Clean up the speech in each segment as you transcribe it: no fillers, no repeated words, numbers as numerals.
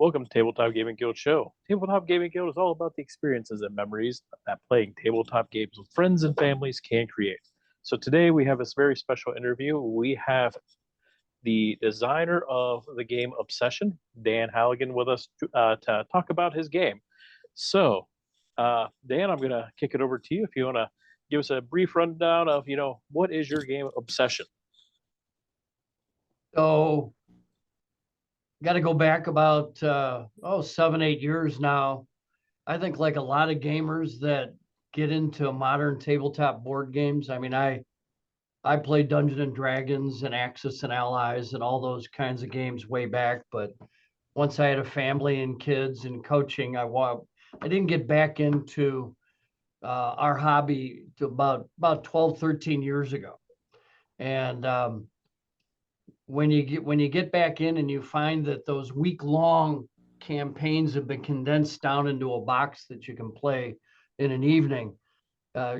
Welcome to Tabletop Gaming Guild Show. Tabletop Gaming Guild is all about the experiences and memories that playing tabletop games with friends and families can create. So today we have this very special interview. We have the designer of the game Obsession, Dan Hallagan, with us to talk about his game. So, Dan, I'm going to kick it over to you if you want to give us a brief rundown of, what is your game Obsession? So, got to go back about 7-8 years now. I think like a lot of gamers that get into modern tabletop board games. I mean, I played Dungeons and Dragons and Axis and Allies and all those kinds of games way back. But once I had a family and kids and coaching, I didn't get back into our hobby to about 12, 13 years ago. And when you get back in and you find that those week-long campaigns have been condensed down into a box that you can play in an evening,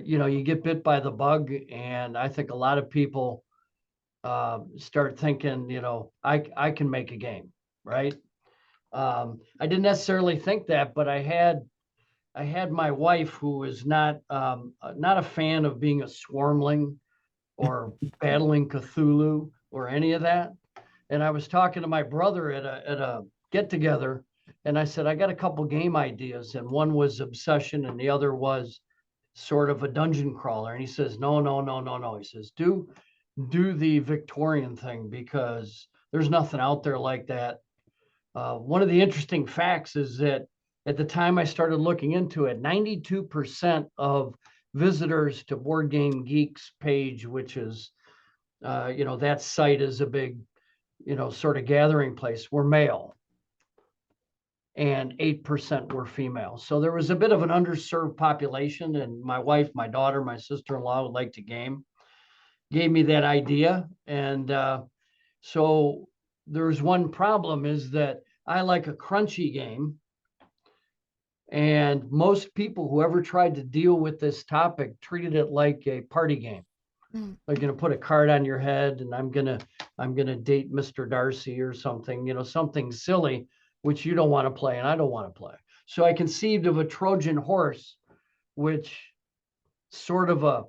you get bit by the bug. And I think a lot of people start thinking, I can make a game, right? I didn't necessarily think that, but I had my wife, who is not a fan of being a swarmling or battling Cthulhu or any of that. And I was talking to my brother at a get together, and I said, I got a couple game ideas, and one was Obsession, and the other was sort of a dungeon crawler. And he says, no. He says, do the Victorian thing, because there's nothing out there like that. One of the interesting facts is that at the time I started looking into it, 92% of visitors to Board Game Geek's page, which is, that site is a big, sort of gathering place, were male, and 8% were female. So there was a bit of an underserved population, and my wife, my daughter, my sister-in-law would like to game, gave me that idea. And so there's one problem, is that I like a crunchy game. And most people who ever tried to deal with this topic treated it like a party game. Like, put a card on your head, and I'm gonna date Mr. Darcy or something, something silly, which you don't want to play and I don't want to play. So I conceived of a Trojan horse, which sort of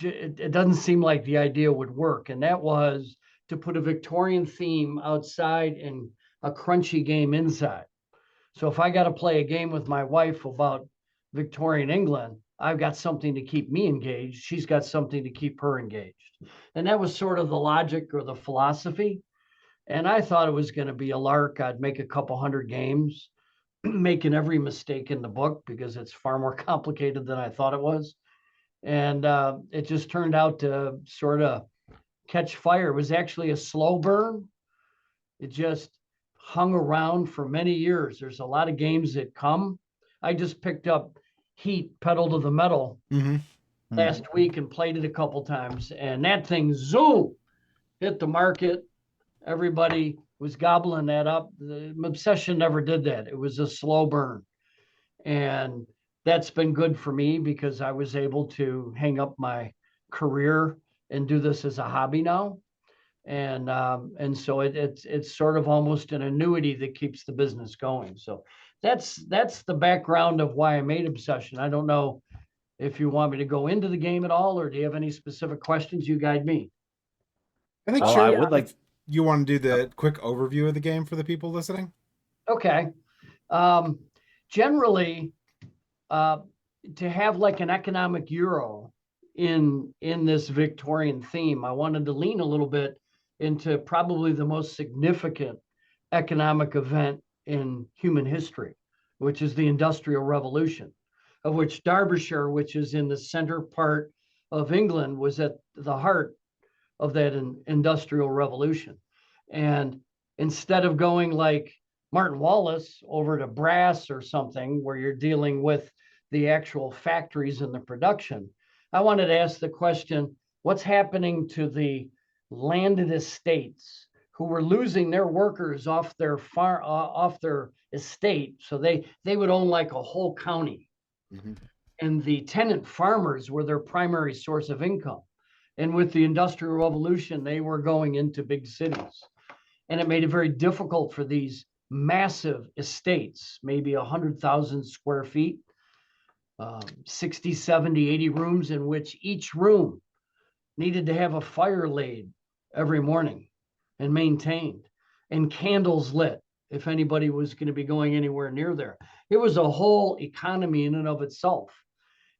it doesn't seem like the idea would work. And that was to put a Victorian theme outside and a crunchy game inside. So if I got to play a game with my wife about Victorian England, I've got something to keep me engaged. She's got something to keep her engaged. And that was sort of the logic or the philosophy. And I thought it was going to be a lark. I'd make a couple hundred games, making every mistake in the book, because it's far more complicated than I thought it was. And it just turned out to sort of catch fire. It was actually a slow burn. It just hung around for many years. There's a lot of games that come. I just picked up Heat, Pedal to the Metal last week and played it a couple times, and that thing, zoom, hit the market. Everybody was gobbling that up. The Obsession never did that. It was a slow burn, and that's been good for me, because I was able to hang up my career and do this as a hobby now. And so it's sort of almost an annuity that keeps the business going. So that's the background of why I made Obsession. I don't know if you want me to go into the game at all, or do you have any specific questions? You guide me. I think sure. I would like you want to do the quick overview of the game for the people listening. Okay. Generally, to have like an economic euro in this Victorian theme, I wanted to lean a little bit into probably the most significant economic event in human history, which is the Industrial Revolution, of which Derbyshire, which is in the center part of England, was at the heart of that Industrial Revolution. And instead of going like Martin Wallace over to brass or something, where you're dealing with the actual factories and the production, I wanted to ask the question, what's happening to the landed estates who were losing their workers off their estate? So they would own like a whole county. And the tenant farmers were their primary source of income. And with the Industrial Revolution, they were going into big cities. And it made it very difficult for these massive estates, maybe 100,000 square feet, 60, 70, 80 rooms, in which each room needed to have a fire laid every morning and maintained, and candles lit if anybody was going to be going anywhere near there. It was a whole economy in and of itself.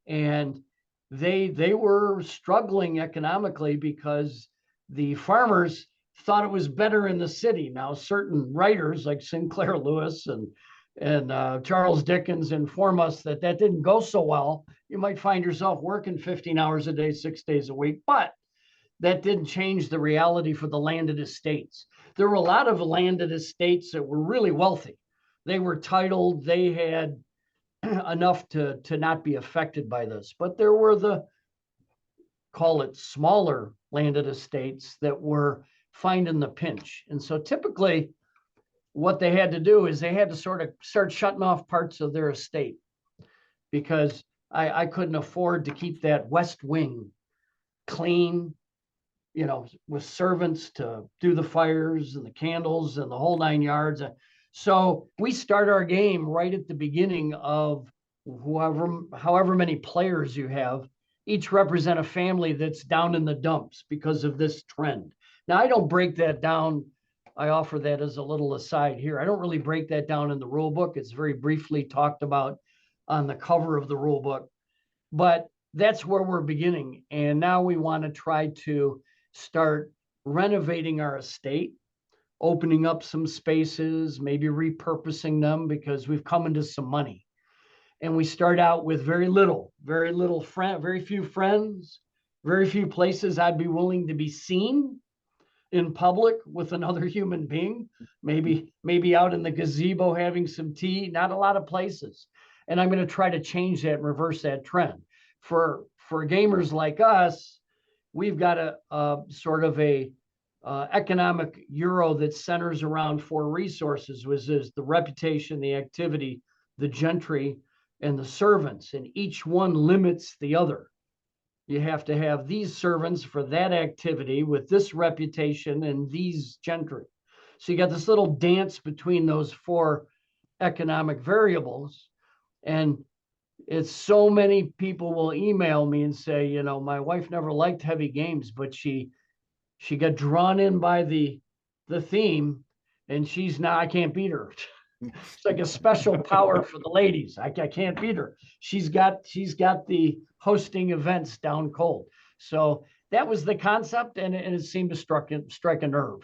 And they were struggling economically because the farmers thought it was better in the city. Now, certain writers like Sinclair Lewis and Charles Dickens inform us that that didn't go so well. You might find yourself working 15 hours a day, 6 days a week, but that didn't change the reality for the landed estates. There were a lot of landed estates that were really wealthy. They were titled, they had enough to not be affected by this. But there were the, call it, smaller landed estates that were finding the pinch. And so typically what they had to do is they had to sort of start shutting off parts of their estate, because I couldn't afford to keep that west wing clean, you know, with servants to do the fires and the candles and the whole 9 yards. So we start our game right at the beginning of however many players you have, each represent a family that's down in the dumps because of this trend. Now, I don't break that down. I offer that as a little aside here. I don't really break that down in the rule book. It's very briefly talked about on the cover of the rule book, but that's where we're beginning. And now we want to try to start renovating our estate, opening up some spaces, maybe repurposing them, because we've come into some money. And we start out with very few friends, very few places I'd be willing to be seen in public with another human being, maybe out in the gazebo having some tea, not a lot of places. And I'm going to try to change that and reverse that trend. For gamers like us, we've got a sort of a economic euro that centers around four resources, which is the reputation, the activity, the gentry, and the servants, and each one limits the other. You have to have these servants for that activity with this reputation and these gentry. So you got this little dance between those four economic variables. And it's so many people will email me and say, you know, my wife never liked heavy games, but she got drawn in by the theme, and I can't beat her. It's like a special power for the ladies. I can't beat her. She's got the hosting events down cold. So that was the concept, and it seemed to strike a nerve.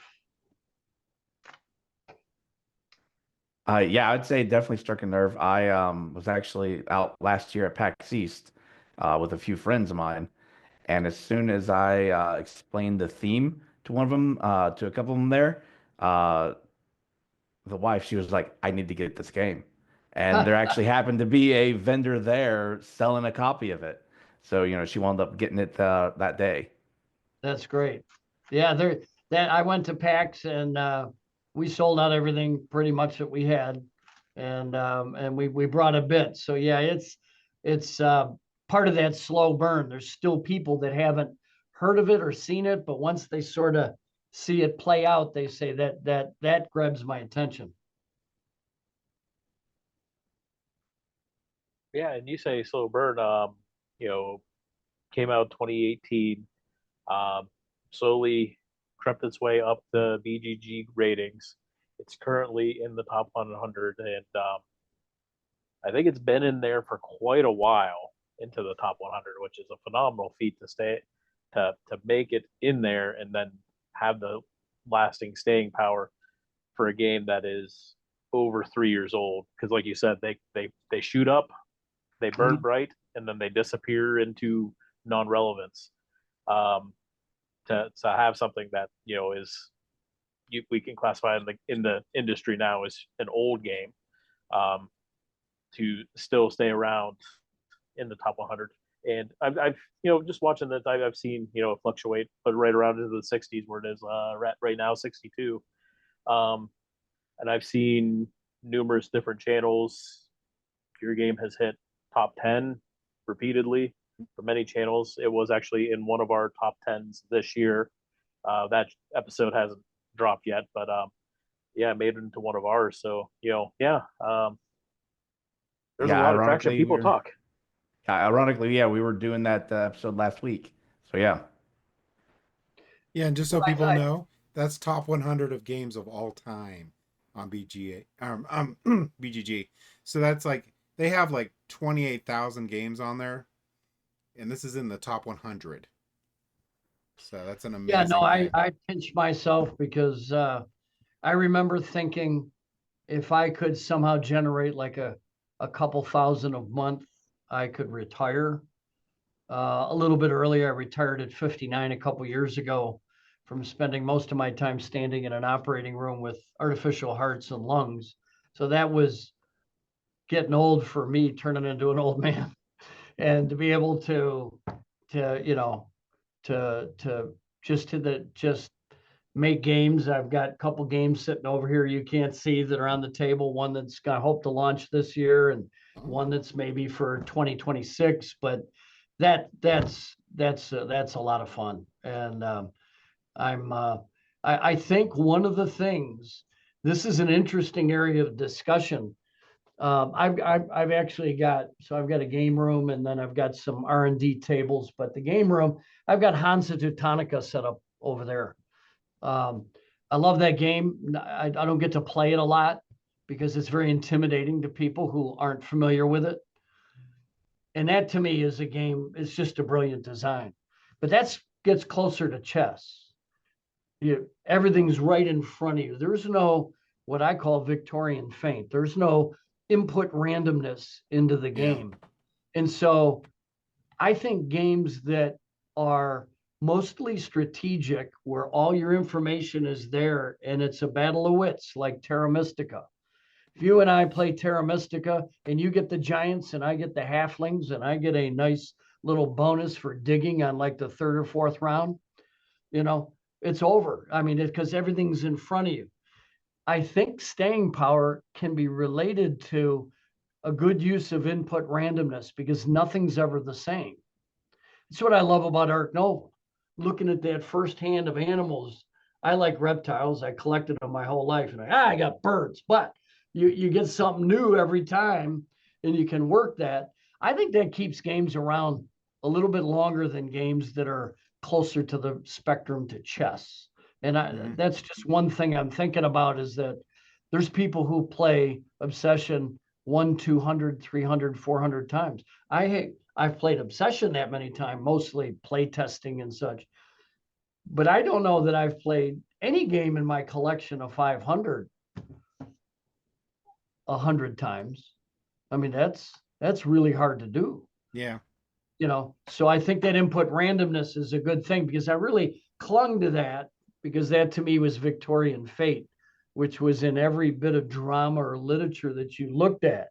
Yeah, I'd say definitely struck a nerve. I was actually out last year at PAX East with a few friends of mine, and as soon as I explained the theme to one of them, to a couple of them there, the wife, she was like, "I need to get this game," and there actually happened to be a vendor there selling a copy of it, so she wound up getting it that day. That's great. Yeah, I went to PAX, and we sold out everything pretty much that we had, and we brought a bit. So yeah, it's part of that slow burn. There's still people that haven't heard of it or seen it, but once they sort of see it play out, they say that grabs my attention. Yeah, and you say slow burn. Came out 2018. Slowly crept its way up the BGG ratings. It's currently in the top 100, and I think it's been in there for quite a while into the top 100, which is a phenomenal feat to make it in there and then have the lasting staying power for a game that is over 3 years old. Because, like you said, they shoot up, they burn bright, and then they disappear into non-relevance. To have something that is we can classify in the industry now as an old game, to still stay around in the top 100. And I've just watching that, I've seen it fluctuate, but right around into the 60s where it is right now 62. And I've seen numerous different channels. Your game has hit top 10 repeatedly for many channels. It was actually in one of our top 10s this year. That episode hasn't dropped yet, but made it into one of ours. So there's a Yeah, lot of traction. People talk. Ironically, yeah, we were doing that episode last week. So yeah. Yeah, and just so Well, people know, that's top 100 of games of all time on BGG. So that's like they have like 28,000 games on there, and this is in the top 100. So that's an Yeah, amazing no, thing. I pinch myself because I remember thinking if I could somehow generate like a couple thousand a month, I could retire. A little bit earlier, I retired at 59 a couple years ago from spending most of my time standing in an operating room with artificial hearts and lungs. So that was getting old for me, turning into an old man. And to be able to you know to just make games. I've got a couple games sitting over here you can't see that are on the table. One that's got hope to launch this year, and one that's maybe for 2026. But that's a lot of fun, and I think one of the things, this is an interesting area of discussion. I've actually got, so I've got a game room, and then I've got some R&D tables, but the game room, I've got Hansa Teutonica set up over there. I love that game. I don't get to play it a lot because it's very intimidating to people who aren't familiar with it. And that to me is a game, it's just a brilliant design. But that gets closer to chess. Everything's right in front of you. There's no what I call Victorian feint. There's no input randomness into the game. And so I think games that are mostly strategic, where all your information is there and it's a battle of wits, like Terra Mystica. If you and I play Terra Mystica and you get the giants and I get the halflings and I get a nice little bonus for digging on like the third or fourth round, it's over. I mean, because everything's in front of you. I think staying power can be related to a good use of input randomness because nothing's ever the same. It's what I love about Ark Nova. Looking at that first hand of animals, I like reptiles. I collected them my whole life, and I got birds. But you get something new every time, and you can work that. I think that keeps games around a little bit longer than games that are closer to the spectrum to chess. And that's just one thing I'm thinking about, is that there's people who play Obsession 100, 200, 300, 400 times. I've played Obsession that many times, mostly play testing and such. But I don't know that I've played any game in my collection of 500 100 times. I mean, that's really hard to do. Yeah. So I think that input randomness is a good thing, because I really clung to that, because that to me was Victorian fate, which was in every bit of drama or literature that you looked at.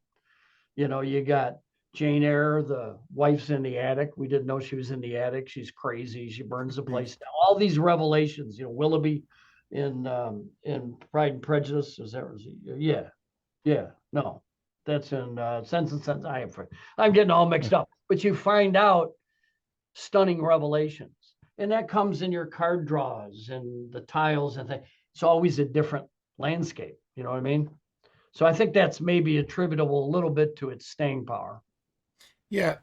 You got Jane Eyre, the wife's in the attic. We didn't know she was in the attic. She's crazy. She burns the place down. All these revelations, Willoughby in Pride and Prejudice. Yeah. No, that's in Sense and Sense. I'm getting all mixed up. But you find out stunning revelations, and that comes in your card draws and the tiles and things. It's always a different landscape. You know what I mean? So I think that's maybe attributable a little bit to its staying power. Yeah,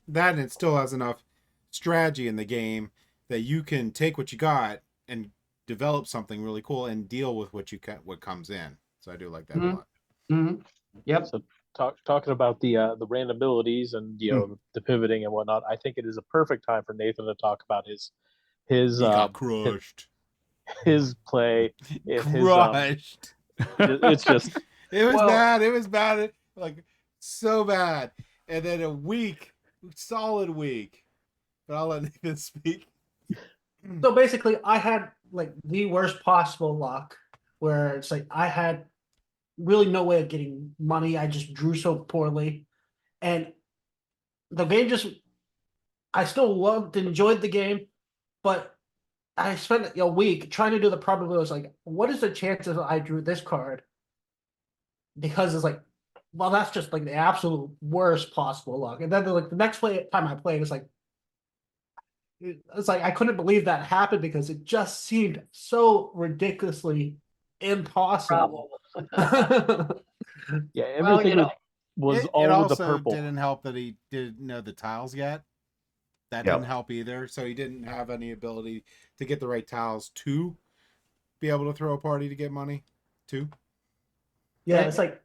that, and it still has enough strategy in the game that you can take what you got and develop something really cool and deal with what comes in. So I do like that a lot. Mm-hmm. Yep. So talking about the randomabilities and the pivoting and whatnot, I think it is a perfect time for Nathan to talk about his He got crushed. His play. Crushed. It's just it was bad. It was bad. Like so bad. And then a solid week. But I'll let Nathan speak. So basically, I had like the worst possible luck, where it's like I had really no way of getting money. I just drew so poorly, and the game I still loved and enjoyed the game, but I spent a week trying to do the probability. I was like, what is the chances I drew this card? Because it's like, well, that's just like the absolute worst possible luck. And then the next time I played, it's like I couldn't believe that happened, because it just seemed so ridiculously impossible. Yeah, Well, everything was It all with the also purple. didn't help that he didn't know the tiles yet. That Yep. didn't help either. So he didn't have any ability to get the right tiles to be able to throw a party to get money too. Yeah, it's like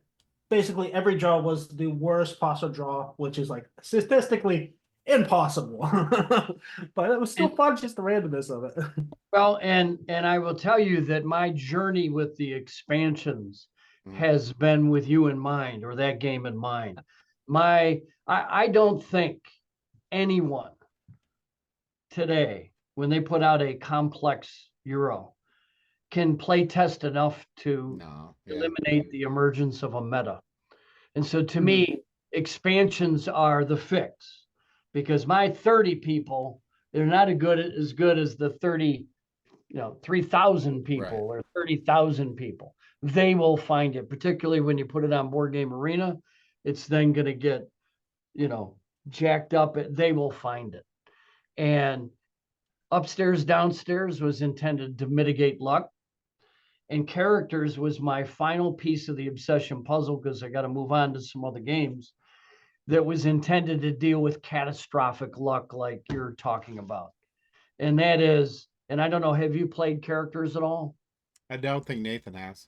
basically every draw was the worst possible draw, which is like statistically impossible. But it was still fun, just the randomness of it. Well, and I will tell you that my journey with the expansions has been with you in mind, or that game in mind. I don't think anyone today, when they put out a complex Euro, can play test enough to No. Yeah. eliminate the emergence of a meta. And so to me, expansions are the fix, because my 30 people, they're not as good as the 3,000 people or 30,000 people. They will find it, particularly when you put it on Board Game Arena. It's then going to get, jacked up. They will find it. And upstairs, downstairs was intended to mitigate luck. And characters was my final piece of the obsession puzzle, because I got to move on to some other games, that was intended to deal with catastrophic luck like you're talking about. And that is, and I don't know, have you played characters at all? I don't think Nathan has.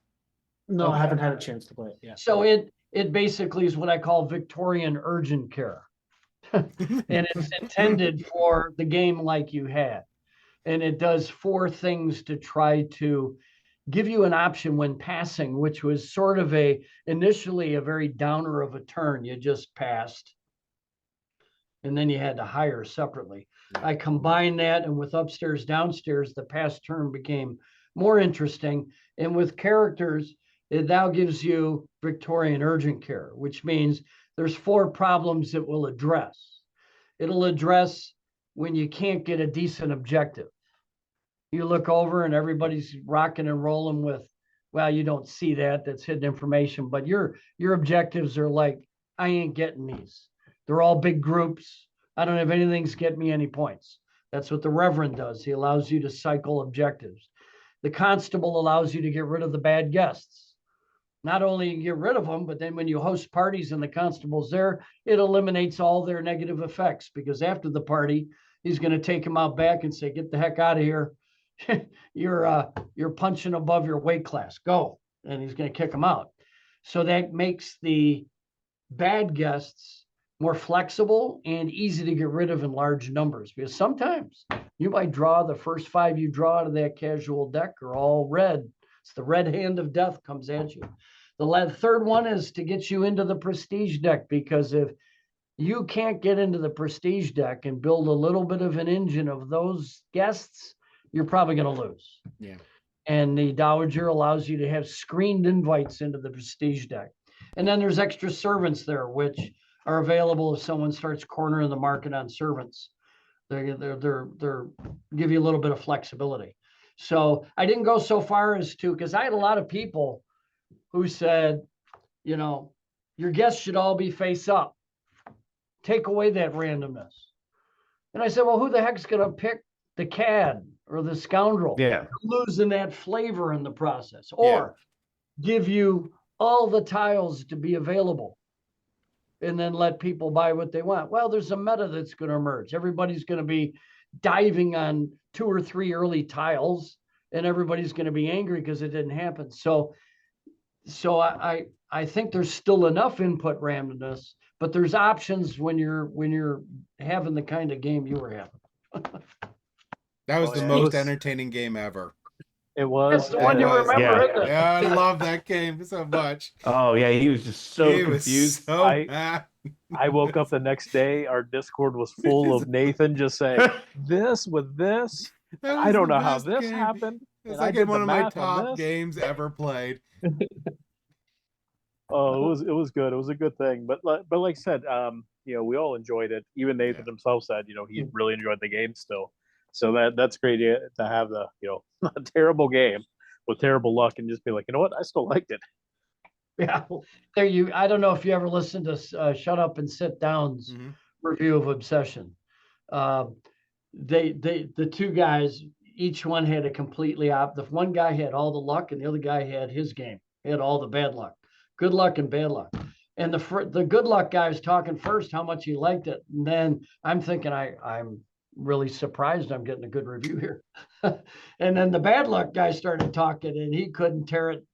No, Okay. I haven't had a chance to play it yet. So it basically is what I call Victorian urgent care. And it's intended for the game like you had. And it does 4 things to try to give you an option when passing, which was sort of initially a very downer of a turn. You just passed, and then you had to hire separately. I combined that, and with upstairs, downstairs, the pass turn became more interesting. And with characters, it now gives you Victorian urgent care, which means there's 4 problems it will address. It'll address when you can't get a decent objective. You look over and everybody's rocking and rolling with, well, you don't see that, that's hidden information, but your objectives are like, I ain't getting these. They're all big groups. I don't have anything to get me any points. That's what the Reverend does. He allows you to cycle objectives. The Constable allows you to get rid of the bad guests. Not only get rid of them, but then when you host parties and the Constable's there, it eliminates all their negative effects, because after the party, he's going to take them out back and say, get the heck out of here. You're punching above your weight class. Go. And he's going to kick them out. So that makes the bad guests more flexible and easy to get rid of in large numbers, because sometimes you might draw the first 5 you draw out of that casual deck are all red. It's the red hand of death comes at you. The third one is to get you into the prestige deck, because if you can't get into the prestige deck and build a little bit of an engine of those guests, you're probably going to lose. Yeah. And the Dowager allows you to have screened invites into the prestige deck. And then there's extra servants there, which are available if someone starts cornering the market on servants. They're give you a little bit of flexibility. So I didn't go so far as to, because I had a lot of people who said, your guests should all be face up. Take away that randomness. And I said, well, who the heck's going to pick the cad or the scoundrel? Yeah. You're losing that flavor in the process. Or give you all the tiles to be available and then let people buy what they want. Well, there's a meta that's going to emerge. Everybody's going to be diving on 2 or 3 early tiles, and everybody's going to be angry because it didn't happen. So I think there's still enough input randomness, but there's options when you're having the kind of game you were having. That was the yeah. most entertaining game ever. It was. That's the one you remember, Yeah. isn't it? Yeah, I love that game so much. Oh yeah, he was just so He was confused. so I- mad. I woke up the next day. Our Discord was full of Nathan just saying, this with this. That I was don't the know how best this game. happened. It's and I like did one the of my math on top this. games ever played. Oh, it was good. It was a good thing. But like I said, we all enjoyed it. Even Nathan himself said, he really enjoyed the game still. So that's great to have the a terrible game with terrible luck and just be like, you know what, I still liked it. Yeah, I don't know if you ever listened to Shut Up and Sit Down's Mhm. review of Obsession. The 2 guys, each one had a completely the one guy had all the luck and the other guy had his game. He had all the bad luck, good luck and bad luck. And the good luck guy was talking first how much he liked it. And then I'm thinking I'm really surprised I'm getting a good review here. And then the bad luck guy started talking and he couldn't tear it.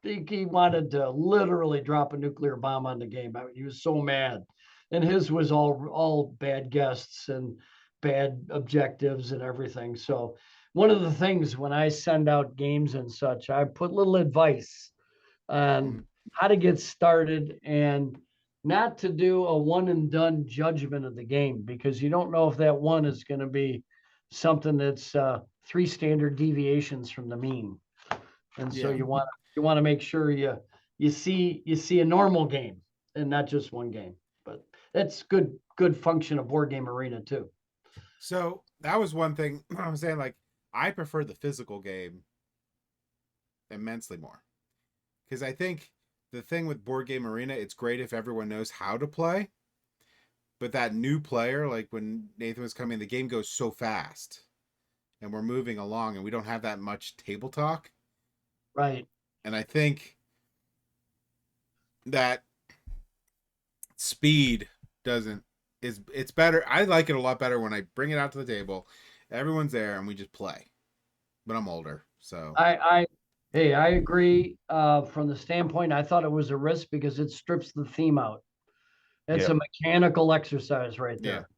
He wanted to literally drop a nuclear bomb on the game. I mean, he was so mad. And his was all bad guests and bad objectives and everything. So one of the things when I send out games and such, I put little advice on how to get started and not to do a one and done judgment of the game, because you don't know if that one is going to be something that's 3 standard deviations from the mean. And so you want to make sure you see a normal game and not just one game. But that's good function of Board Game Arena too. So that was one thing I was saying, like, I prefer the physical game immensely more. Because I think the thing with Board Game Arena, it's great if everyone knows how to play. But that new player, like when Nathan was coming, the game goes so fast. And we're moving along and we don't have that much table talk. Right. And I think that speed it's better. I like it a lot better when I bring it out to the table, everyone's there and we just play. But I'm older, so I agree. From the standpoint, I thought it was a risk because it strips the theme out. It's a mechanical exercise right there.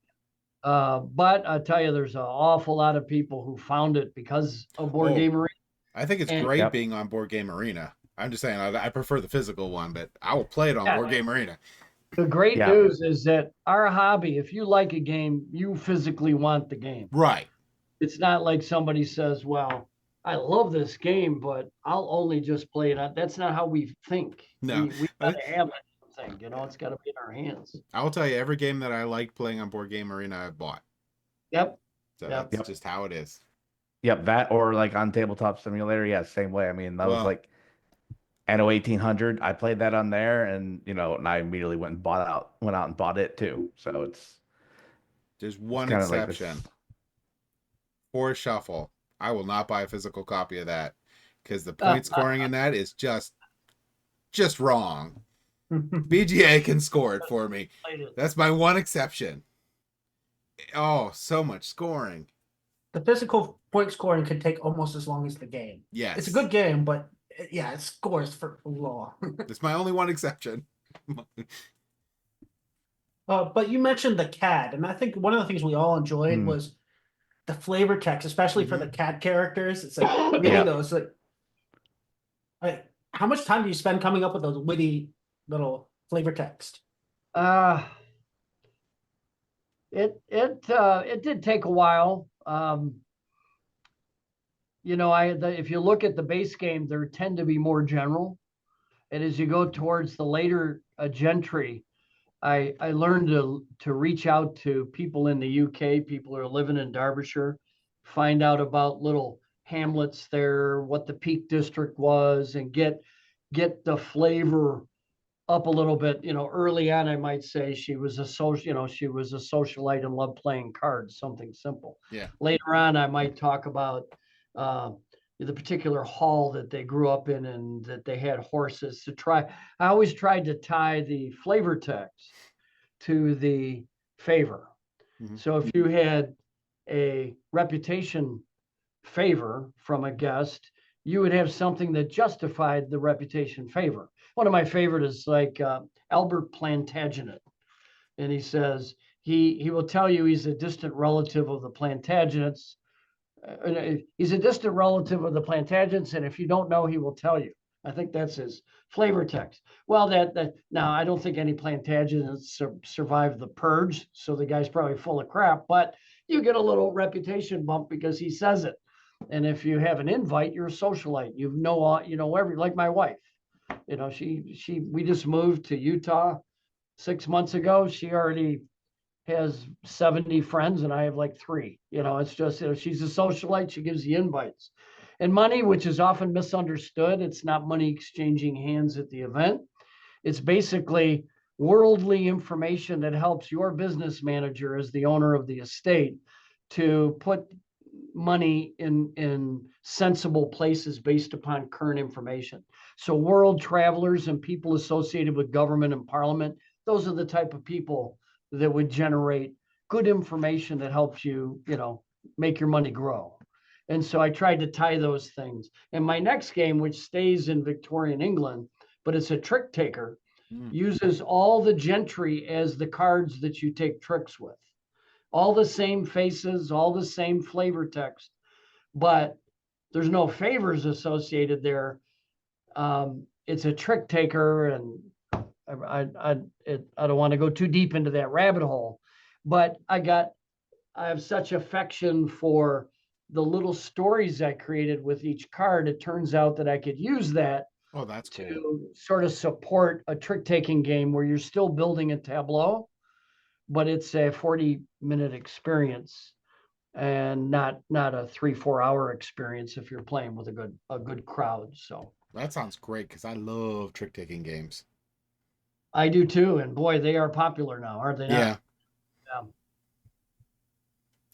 But I tell you, there's an awful lot of people who found it because of Board Game Arena. I think it's great being on Board Game Arena. I'm just saying I prefer the physical one, but I will play it on Board Game Arena. The great news is that our hobby, if you like a game, you physically want the game. Right. It's not like somebody says, well, I love this game, but I'll only just play it. That's not how we think. No. We got to have that thing, it's got to be in our hands. I will tell you, every game that I like playing on Board Game Arena, I've bought. Yep. So that's just how it is. Yep, that or like on Tabletop Simulator, same way. I mean, that was like Anno 1800. I played that on there, and and I immediately went out and bought it too. So there's one exception for Shuffle. I will not buy a physical copy of that because the point scoring in that is just wrong. BGA can score it for me. That's my one exception. Oh, so much scoring. The physical point scoring could take almost as long as the game. Yes. It's a good game, but it scores for long. That's my only one exception. But you mentioned the CAD, and I think one of the things we all enjoyed was the flavor text, especially for the CAD characters. It's like reading those. Like, how much time do you spend coming up with those witty little flavor text? It did take a while. If you look at the base game, there tend to be more general, and as you go towards the later gentry, I learned to reach out to people in the UK, people who are living in Derbyshire, find out about little hamlets there, what the Peak District was, and get the flavor up a little bit. Early on, I might say she was a socialite and loved playing cards, something simple. Yeah. Later on, I might talk about the particular hall that they grew up in and that they had horses to try. I always tried to tie the flavor text to the favor. Mm-hmm. So if you had a reputation favor from a guest, you would have something that justified the reputation favor. One of my favorite is like Albert Plantagenet. And he says, he will tell you he's a distant relative of the Plantagenets. He's a distant relative of the Plantagenets, and if you don't know, he will tell you. I think that's his flavor text. Well, now I don't think any Plantagenets survived the purge, so the guy's probably full of crap, but you get a little reputation bump because he says it. And if you have an invite, you're a socialite. Like my wife. We just moved to Utah 6 months ago. She already has 70 friends and I have like 3. It's just, she's a socialite. She gives the invites. And money, which is often misunderstood, it's not money exchanging hands at the event. It's basically worldly information that helps your business manager as the owner of the estate to put money in sensible places based upon current information. So world travelers and people associated with government and parliament, those are the type of people that would generate good information that helps you, make your money grow. And so I tried to tie those things. And my next game, which stays in Victorian England, but it's a trick taker, uses all the gentry as the cards that you take tricks with. All the same faces, all the same flavor text, but there's no favors associated there. It's a trick taker, and I don't want to go too deep into that rabbit hole, but I have such affection for the little stories I created with each card. It turns out that I could use that that's cool. to sort of support a trick taking game where you're still building a tableau, but it's a 40-minute experience and not a 3-4 hour experience if you're playing with a good crowd. So that sounds great, because I love trick taking games. I do too, and boy, they are popular now, aren't they? Yeah.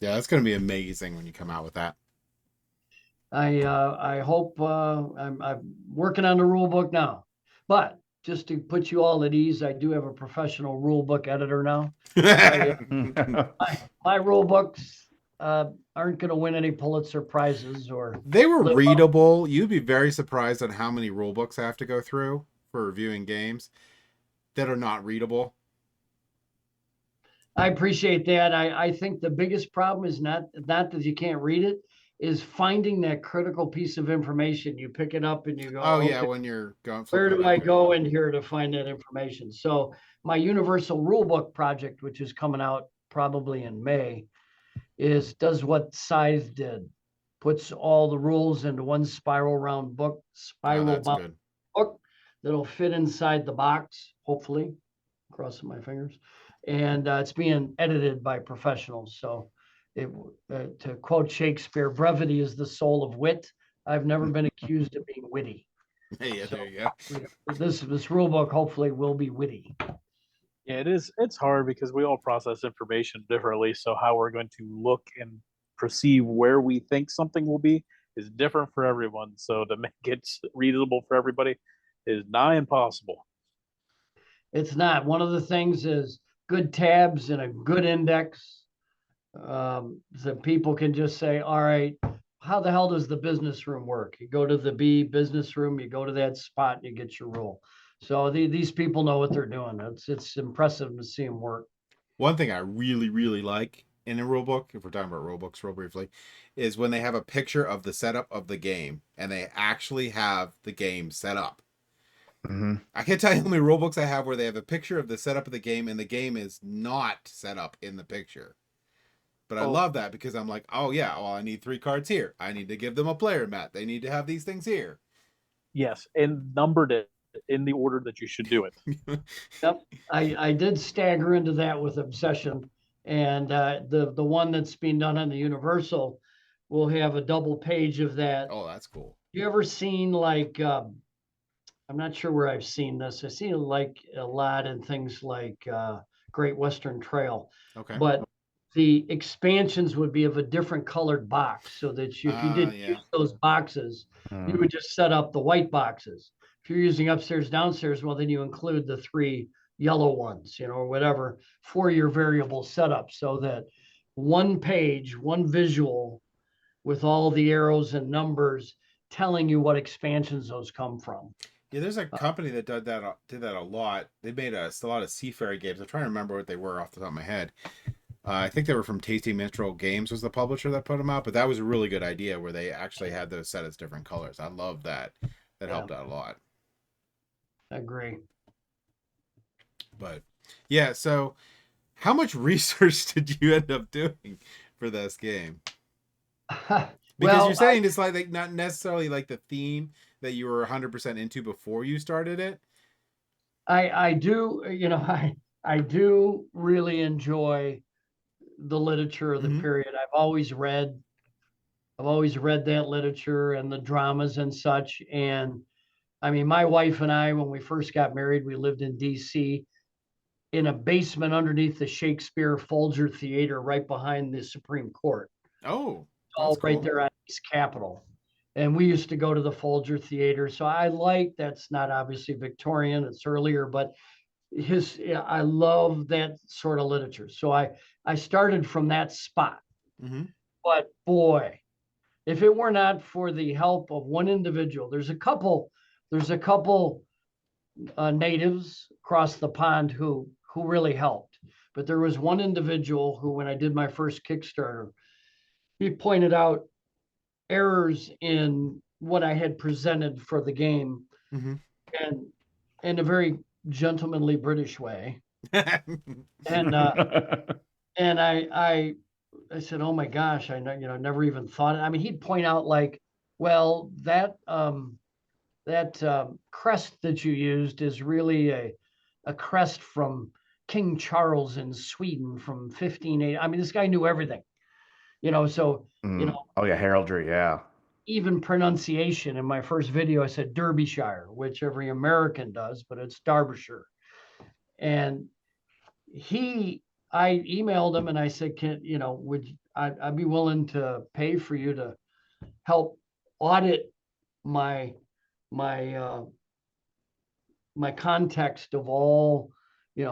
Yeah, that's going to be amazing when you come out with that. I hope. I'm working on the rule book now, but just to put you all at ease, I do have a professional rule book editor now. My rule books aren't going to win any Pulitzer prizes, or they were readable. You'd be very surprised at how many rule books I have to go through for reviewing games that are not readable. I appreciate that. I think the biggest problem is not that you can't read it, is finding that critical piece of information. You pick it up and you go, oh yeah, when you're going, where do I go in here to find that information? So my universal rulebook project, which is coming out probably in May, does what Scythe did, puts all the rules into one spiral round book, book that'll fit inside the box, hopefully, crossing my fingers. And it's being edited by professionals. So to quote Shakespeare, brevity is the soul of wit. I've never been accused of being witty. Hey, so there you go. This rule book hopefully will be witty. Yeah, it is. It's hard because we all process information differently. So how we're going to look and perceive where we think something will be is different for everyone. So to make it readable for everybody is nigh impossible. It's not. One of the things is good tabs and a good index. So people can just say, all right, how the hell does the business room work? You go to the B business room, you go to that spot, and you get your rule. So these people know what they're doing. It's impressive to see them work. One thing I really, really like in a rule book, if we're talking about rule books real briefly, is when they have a picture of the setup of the game and they actually have the game set up. Mm-hmm. I can't tell you how many rule books I have where they have a picture of the setup of the game and the game is not set up in the picture. But I love that because I'm like, oh yeah, well, I need 3 cards here. I need to give them a player mat. They need to have these things here. Yes, and numbered it in the order that you should do it. Yep, I did stagger into that with Obsession, and the one that's being done on the Universal will have a double page of that. Oh, that's cool. You ever seen like I'm not sure where I've seen this. I've seen it like a lot in things like Great Western Trail. Okay. But the expansions would be of a different colored box, so that if you did use those boxes, you would just set up the white boxes. If you're using upstairs, downstairs, well, then you include the 3 yellow ones, or whatever, for your variable setup, so that one page, one visual with all the arrows and numbers telling you what expansions those come from. Yeah, there's a company that did that a lot. They made a lot of Seafarer games. I'm trying to remember what they were off the top of my head. I think they were from Tasty Minstrel Games was the publisher that put them out, but that was a really good idea where they actually had those set as different colors. I love that. That helped out a lot. I agree. But yeah, so how much research did you end up doing for this game? Because you're saying it's like not necessarily like the theme that you were 100% into before you started it. I do, I do really enjoy the literature of the period. I've always read that literature and the dramas and such. And I mean, my wife and I, when we first got married, we lived in DC in a basement underneath the Shakespeare Folger Theater, right behind the Supreme Court. Oh, all That's right cool. there on East Capitol. And we used to go to the Folger Theater. So I like, that's not obviously Victorian, it's earlier, but I love that sort of literature. So I started from that spot. Mm-hmm. But boy, if it were not for the help of one individual, there's a couple natives across the pond who really helped. But there was one individual who, when I did my first Kickstarter, he pointed out errors in what I had presented for the game, Mm-hmm. and in a very gentlemanly British way. And and I said, oh my gosh, I never even thought it. I mean, he'd point out like, well, that crest that you used is really a crest from King Charles in Sweden from 1580. I mean, this guy knew everything, so, Oh yeah, heraldry, yeah. even pronunciation. In my first video, I said Derbyshire, which every American does, but it's Derbyshire. And I emailed him and I said, I'd be willing to pay for you to help audit my my my context of all,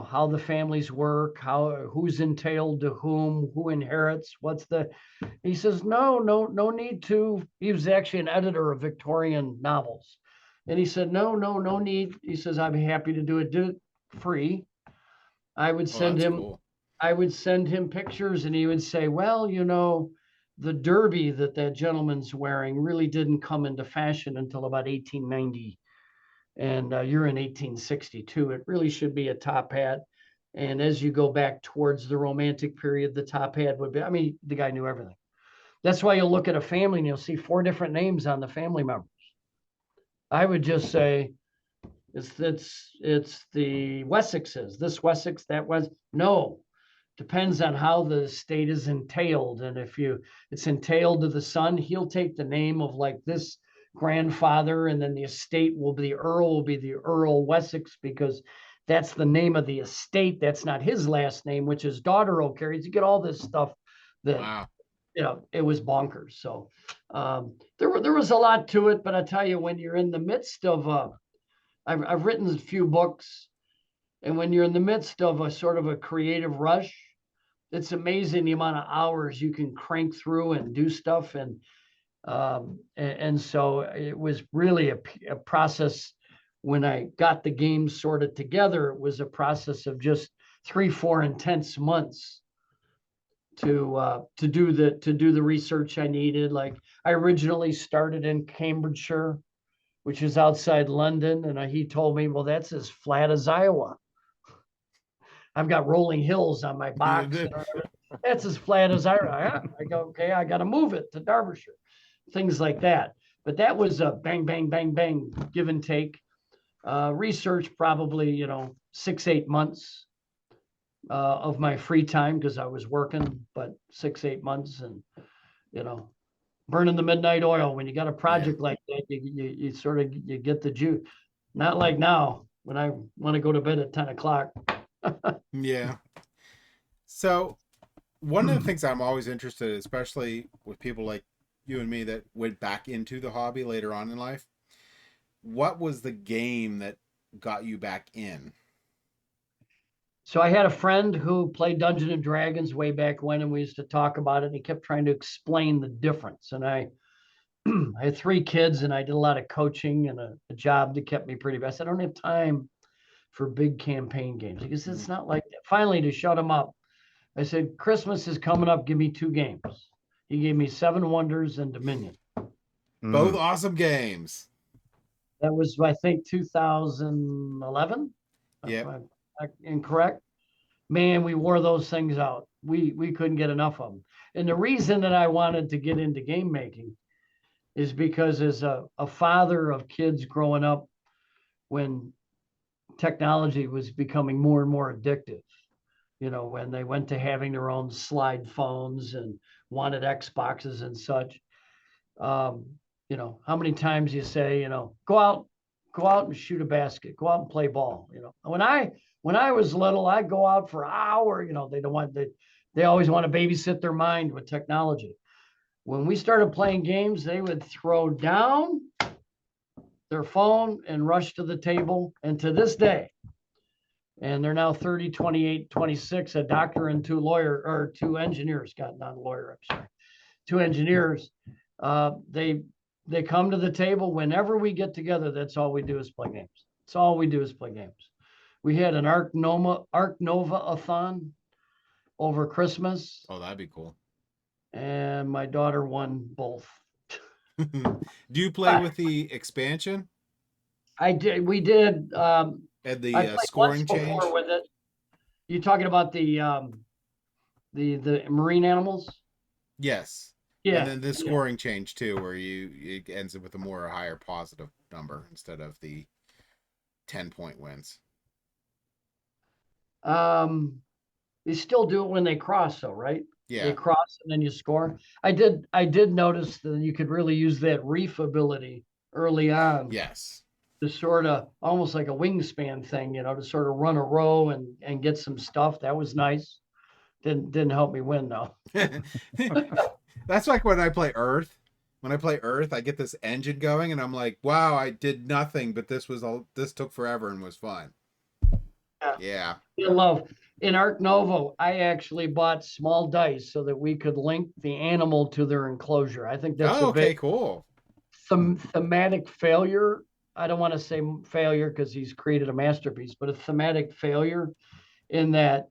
how the families work, who's entailed to whom, who inherits, he says, no need to. He was actually an editor of Victorian novels. And he said, no need. He says, I'd be happy to do it. Did it free. I would send him, cool. I would send him pictures and he would say, well, the derby that gentleman's wearing really didn't come into fashion until about 1890. And you're in 1862. It really should be a top hat. And as you go back towards the Romantic period, the top hat would be, I mean, the guy knew everything. That's why you'll look at a family and you'll see 4 different names on the family members. I would just say, it's the Wessexes, this Wessex, that was, no, depends on how the estate is entailed. And if it's entailed to the son, he'll take the name of like this grandfather, and then the estate will be the Earl Wessex, because that's the name of the estate. That's not his last name, which his daughter will carry. You get all this stuff that, Wow. it was bonkers. So there was a lot to it, but I tell you, when you're in the midst of, I've written a few books, and when you're in the midst of a sort of a creative rush, it's amazing the amount of hours you can crank through and do stuff. And so it was really a process. When I got the game sorted together, it was a process of just 3-4 intense months to do the research I needed. Like, I originally started in Cambridgeshire, which is outside London, and he told me, well, that's as flat as Iowa. I've got rolling hills on my box. That's as flat as Iowa. I go, okay, I got to move it to Derbyshire. Things like that. But that was a bang, bang, bang, bang, give and take. Research probably, 6-8 months of my free time, because I was working, but 6-8 months, and, burning the midnight oil. When you got a project like that, you sort of, you get the juice. Not like now, when I want to go to bed at 10 o'clock. Yeah. So one of the things I'm always interested in, especially with people like you and me that went back into the hobby later on in life, what was the game that got you back in? So I had a friend who played Dungeons and Dragons way back when, and we used to talk about it. And he kept trying to explain the difference. And I had 3 kids, and I did a lot of coaching and a job that kept me pretty busy. I don't have time for big campaign games, because it's not like that. Finally, to shut him up, I said, Christmas is coming up. Give me 2 games. He gave me 7 Wonders and Dominion. Both awesome games. That was, I think, 2011. Yeah. Incorrect. Man, we wore those things out. We couldn't get enough of them. And the reason that I wanted to get into game making is because, as a father of kids growing up when technology was becoming more and more addictive, when they went to having their own slide phones and wanted Xboxes and such, how many times you say, go out and shoot a basket, go out and play ball. When I was little, I'd go out for an hour. They always want to babysit their mind with technology. when we started playing games, they would throw down their phone and rush to the table. And to this day, and they're now 30, 28, 26, a doctor and two engineers, not a lawyer, I'm sorry, two engineers. They come to the table whenever we get together. That's all we do is play games. That's all we do is play games. We had an Arc Nova-a-thon over Christmas. Oh, that'd be cool. And my daughter won both. Do you play with the expansion? I did. We did. And the scoring change with it. You talking about the marine animals? Yes. Yeah. And then the scoring change too, where it ends up with a more higher positive number instead of the 10-point wins. They still do it when they cross, though, right? Yeah. They cross and then you score. I did notice that you could really use that reef ability early on. Yes. To sort of almost like a wingspan thing, to sort of run a row and get some stuff. That was nice. Didn't help me win though. That's like when I play Earth. When I play Earth, I get this engine going and I'm like, wow, I did nothing, but this took forever and was fun. Yeah. In Arc Novo, I actually bought small dice so that we could link the animal to their enclosure. I think that's cool. Thematic failure. I don't want to say failure because he's created a masterpiece, but a thematic failure in that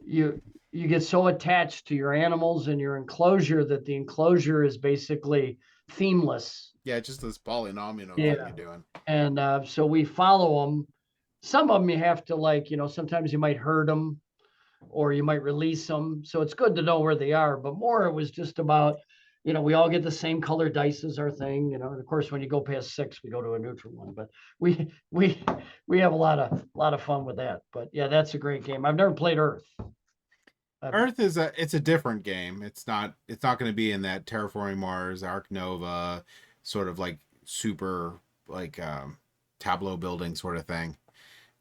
you get so attached to your animals and your enclosure that the enclosure is basically themeless. Yeah, just this polynomial thing you're doing. And so we follow them. Some of them you have to sometimes you might hurt them or you might release them. So it's good to know where they are, but more it was just about, we all get the same color dice as our thing, and of course, when you go past 6, we go to a neutral one, but we have a lot of fun with that. But yeah, that's a great game. I've never played Earth. Earth it's a different game. It's not going to be in that Terraforming Mars, Arc Nova, sort of like super like tableau building sort of thing.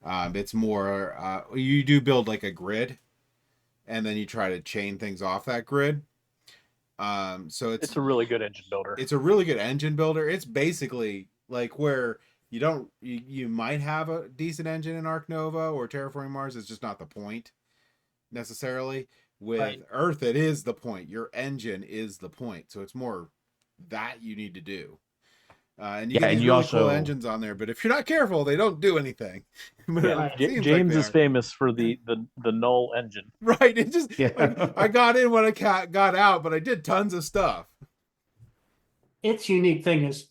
It's more you do build like a grid, and then you try to chain things off that grid. So it's a really good engine builder. It's a really good engine builder. It's basically like where you might have a decent engine in Arc Nova or Terraforming Mars. It's just not the point necessarily. With Earth, it is the point. Your engine is the point. So it's more that you need to do. And you get these really cool engines on there, but if you're not careful, they don't do anything. James is famous for the null engine. Right. It just I got in when I got out, but I did tons of stuff. Its unique thing is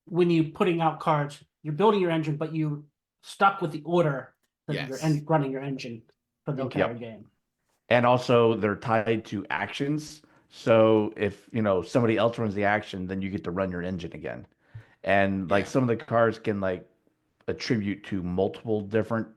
when you putting out cards, you're building your engine, but you stuck with the order that you're running your engine for the entire game. And also they're tied to actions. So if somebody else runs the action, then you get to run your engine again. And some of the cards can attribute to multiple different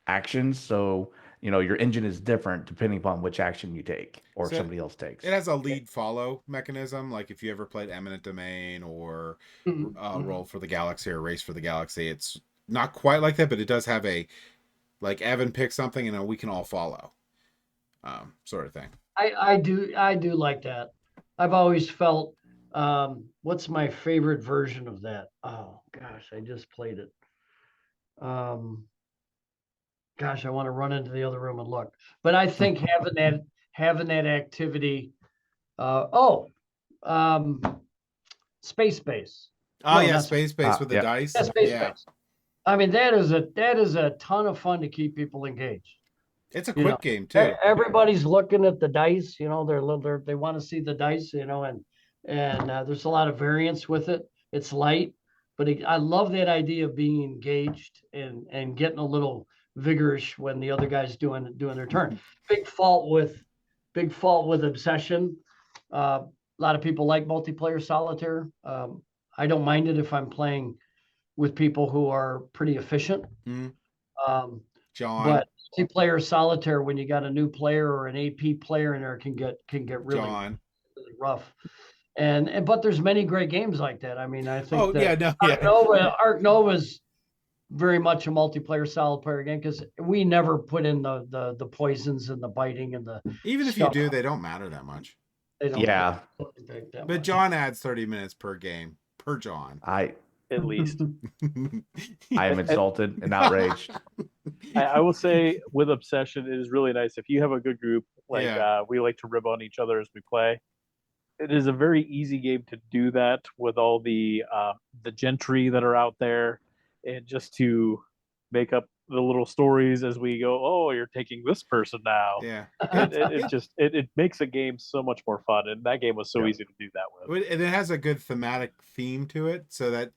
actions. So, your engine is different depending upon which action you take or somebody else takes. It has a lead follow mechanism. Like if you ever played Eminent Domain or Roll for the Galaxy or Race for the Galaxy, it's not quite like that, but it does have a, like Evan picks something and we can all follow sort of thing. I do like that. I've always felt, what's my favorite version of that? Oh gosh, I just played it. Gosh, I want to run into the other room and look. But I think having that activity. Space Base. Oh yeah, Space Base with the dice. Yeah, Space Base. I mean, that is a ton of fun to keep people engaged. It's a quick game too. Everybody's looking at the dice. They want to see the dice. And there's a lot of variance with it. It's light, but I love that idea of being engaged and getting a little vigorous when the other guy's doing their turn. Big fault with Obsession. A lot of people like multiplayer solitaire. I don't mind it if I'm playing with people who are pretty efficient. John. But multiplayer solitaire, when you got a new player or an AP player in there, can get really, really rough. But there's many great games like that. I mean, I think Arc Nova's very much a multiplayer solitaire game because we never put in the poisons and the biting and the even if you do, they don't matter that much. They don't Yeah, impact that But much. John adds 30 minutes per game per John. at least. I am insulted and outraged. I will say with Obsession, it is really nice if you have a good group. Like Yeah. we like to rib on each other as we play. It is a very easy game to do that with all the gentry that are out there, and just to make up the little stories as we go. Oh, you're taking this person now. Yeah. It makes a game so much more fun, and that game was so Yeah. easy to do that with. And it has a good thematic theme to it, so that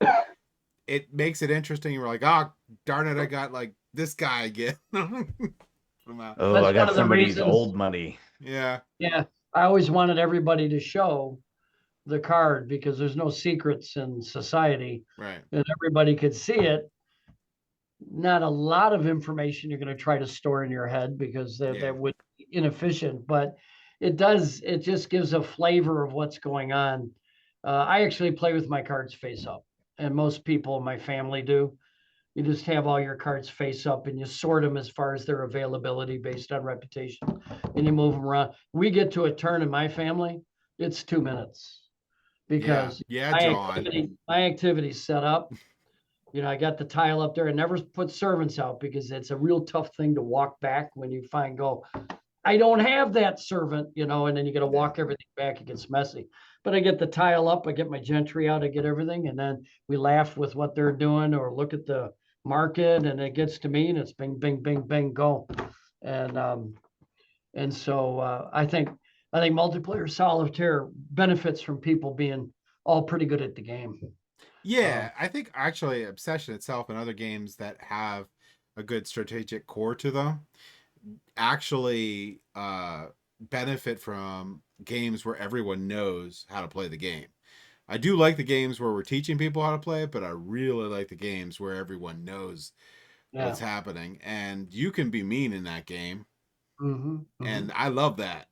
it makes it interesting. You're like, oh, darn it, I got like this guy again. Oh, That's I one got of the somebody's reasons- old money. Yeah. Yeah, I always wanted everybody to show the card because there's no secrets in society, Right. and everybody could see it. Not a lot of information you're going to try to store in your head because Yeah. that would be inefficient, but it just gives a flavor of what's going on. I actually play with my cards face up, and most people in my family do. You just have all your cards face up and you sort them as far as their availability based on reputation, and you move them around. We get to a turn in my family, it's 2 minutes because Yeah, my John. my activity's set up. I got the tile up there. I never put servants out because it's a real tough thing to walk back when you I don't have that servant, and then you got to walk everything back. It gets messy. But I get the tile up, I get my gentry out, I get everything, and then we laugh with what they're doing or look at the market, and it gets to me, and it's bing, bing, bing, bing, go. And so I think multiplayer solitaire benefits from people being all pretty good at the game. Yeah, I think actually Obsession itself and other games that have a good strategic core to them actually benefit from games where everyone knows how to play the game. I do like the games where we're teaching people how to play it, but I really like the games where everyone knows what's happening, and you can be mean in that game. And I love that.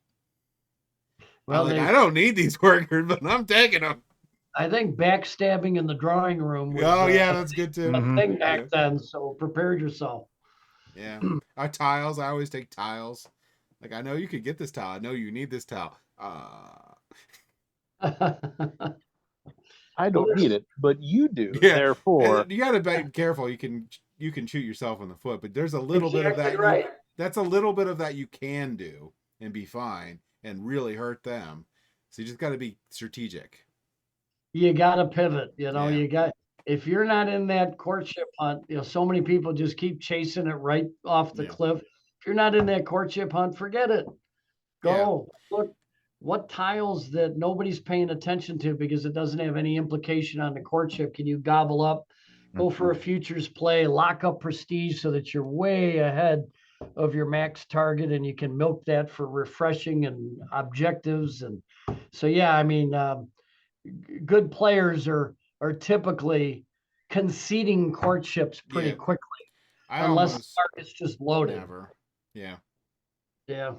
Well, I don't need these workers, but I'm taking them. I think backstabbing in the drawing room was that's good too. a thing back then, so prepare yourself. Yeah. Our tiles, I always take tiles. Like, I know you could get this tile. I know you need this tile. I don't need it, but you do. Yeah. Therefore, And you got to be careful. You can shoot yourself in the foot, but there's a little bit of that. Right. That's a little bit of that you can do and be fine and really hurt them. So you just got to be strategic. You got to pivot. Yeah. If you're not in that courtship hunt, so many people just keep chasing it right off the cliff. If you're not in that courtship hunt, forget it. Go look what tiles that nobody's paying attention to because it doesn't have any implication on the courtship. Can you gobble up, go for a futures play, lock up prestige so that you're way ahead of your max target and you can milk that for refreshing and objectives. And so, good players are typically conceding courtships pretty quickly, unless the market's just loaded. Never. Yeah. Yeah.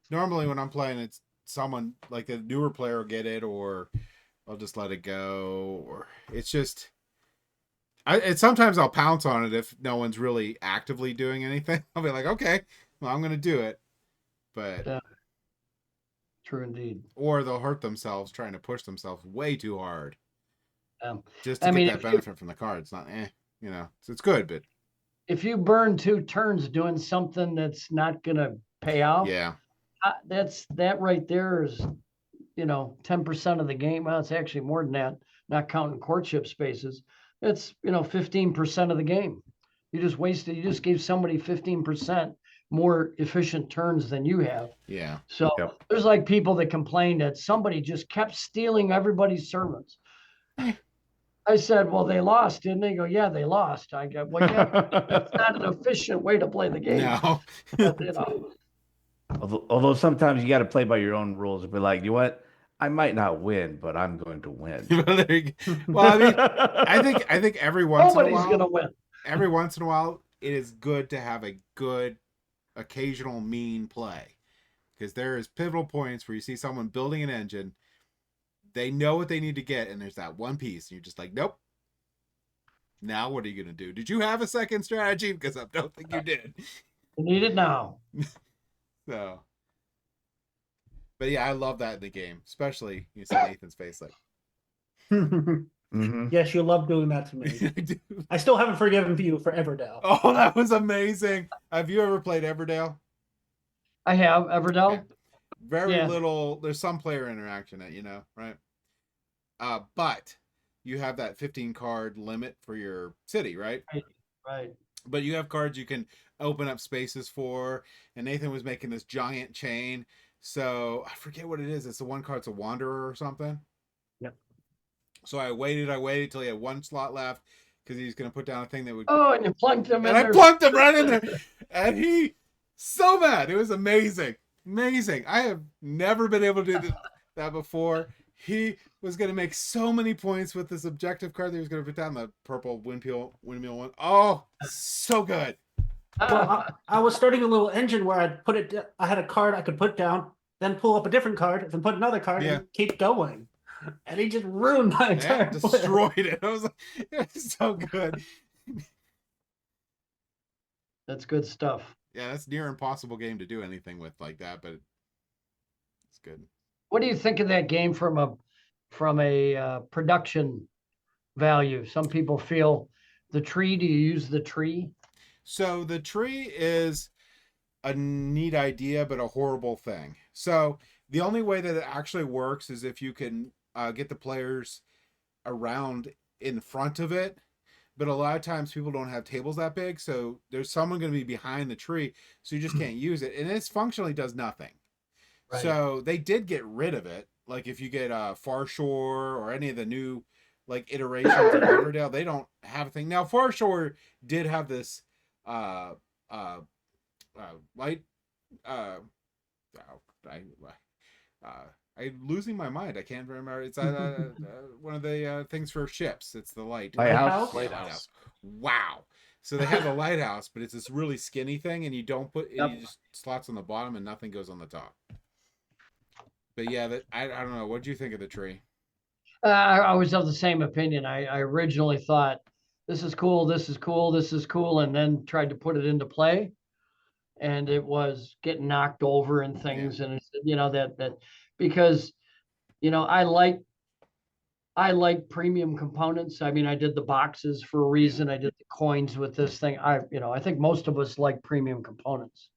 Normally when I'm playing, it's someone like a newer player will get it, or I'll just let it go, or it's just. Sometimes I'll pounce on it if no one's really actively doing anything. I'll be like, okay, well, I'm going to do it. But true indeed. Or they'll hurt themselves trying to push themselves way too hard. Just to get that benefit from the card. It's not, it's good, but if you burn 2 turns doing something that's not going to pay off, that right there is, 10% of the game. Well, it's actually more than that, not counting courtship spaces. It's 15% of the game. You just gave somebody 15% more efficient turns than you have. Yeah. So there's like people that complain that somebody just kept stealing everybody's servants. I said, well, they lost, didn't they? Go, yeah, they lost. I go, well, that's not an efficient way to play the game. No. But, Although sometimes you got to play by your own rules and be like, you know what? I might not win, but I'm going to win. Well, I mean, I think every once in a while, nobody's gonna win. Every once in a while, it is good to have a good occasional mean play, because there is pivotal points where you see someone building an engine, they know what they need to get, and there's that one piece, and you're just like, nope. Now what are you gonna do? Did you have a second strategy? Because I don't think you did. You need it now. So. But yeah, I love that in the game, especially you see Nathan's face like. Mm-hmm. Yes, you love doing that to me. I do. I still haven't forgiven you for Everdell. Oh, that was amazing. Have you ever played Everdale? I have Everdell. Okay. Very Yeah. little. There's some player interaction, right? But you have that 15 card limit for your city, right? Right. But you have cards you can open up spaces for. And Nathan was making this giant chain. So I forget what it is. It's the one card, it's a wanderer or something. Yep. So I waited till he had one slot left because he's going to put down a thing that would. Oh, and you plunked him in And I there. plunked him right in there. And he, so mad. It was amazing. Amazing. I have never been able to do that before. He was going to make so many points with this objective card that he was going to put down the purple windmill one. Oh, so good. Well, I was starting a little engine where I'd put it. I had a card I could put down, then pull up a different card, then put another card, Yeah. and keep going. And he just ruined my entire Yeah, destroyed it. I was like, it was so good. That's good stuff. Yeah, that's near impossible game to do anything with like that, but it's good. What do you think of that game from a production value? Some people feel the tree. Do you use the tree? So the tree is a neat idea, but a horrible thing. So the only way that it actually works is if you can get the players around in front of it. But a lot of times people don't have tables that big, so there's someone going to be behind the tree, so you just can't use it. And it functionally does nothing. Right. So they did get rid of it. Like if you get Far Shore or any of the new like iterations of Everdale, they don't have a thing. Now Far Shore did have this light I'm losing my mind. I can't remember. It's one of the things for ships. It's the light. Lighthouse? Lighthouse. Wow. So they have the lighthouse, but it's this really skinny thing, and you don't put Yep. you just slots on the bottom, and nothing goes on the top. But yeah, I don't know. What do you think of the tree? I was of the same opinion. I originally thought this is cool, this is cool, this is cool, and then tried to put it into play, and it was getting knocked over and things, and it's, that because I like premium components. I mean, I did the boxes for a reason. I did the coins with this thing. I think most of us like premium components,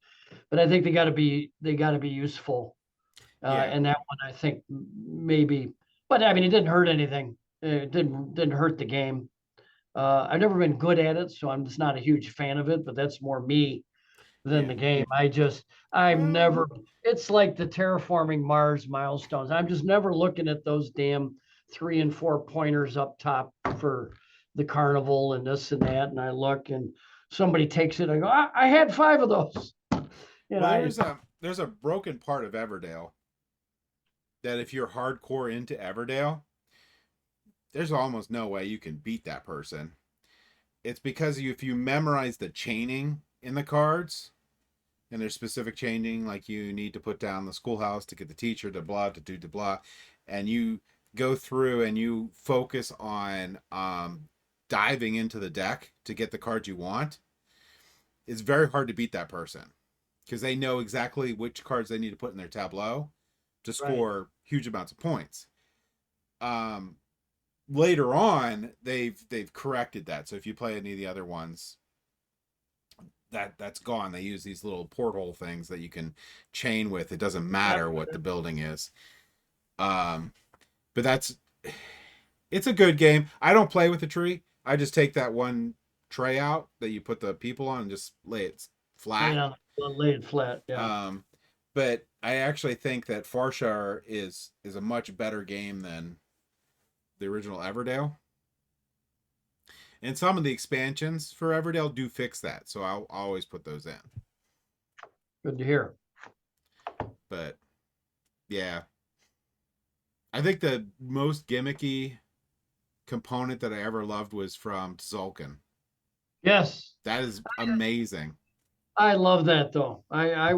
but I think they got to be useful. And that one, I think maybe, but I mean, it didn't hurt anything. It didn't hurt the game. I've never been good at it, so I'm just not a huge fan of it. But that's more me than the game. It's like the terraforming Mars milestones. I'm just never looking at those damn 3 and 4 pointers up top for the carnival and this and that. And I look and somebody takes it. I go, I had 5 of those. There's a broken part of Everdale that if you're hardcore into Everdale, there's almost no way you can beat that person. It's because if you memorize the chaining in the cards, and there's specific chaining, like you need to put down the schoolhouse to get the teacher to blah, to do to blah, and you go through and you focus on diving into the deck to get the cards you want, it's very hard to beat that person because they know exactly which cards they need to put in their tableau to score huge amounts of points. Later on, they've corrected that. So if you play any of the other ones, that's gone. They use these little porthole things that you can chain with. It doesn't matter what the building is. But it's a good game. I don't play with the tree. I just take that one tray out that you put the people on and just lay it flat. Lay it flat. Yeah. But I actually think that Farshar is a much better game than the original Everdale. And some of the expansions for Everdale do fix that, so I'll always put those in. Good to hear. But yeah, I think the most gimmicky component that I ever loved was from Tzolk'in. Yes, That is amazing. I love that though. I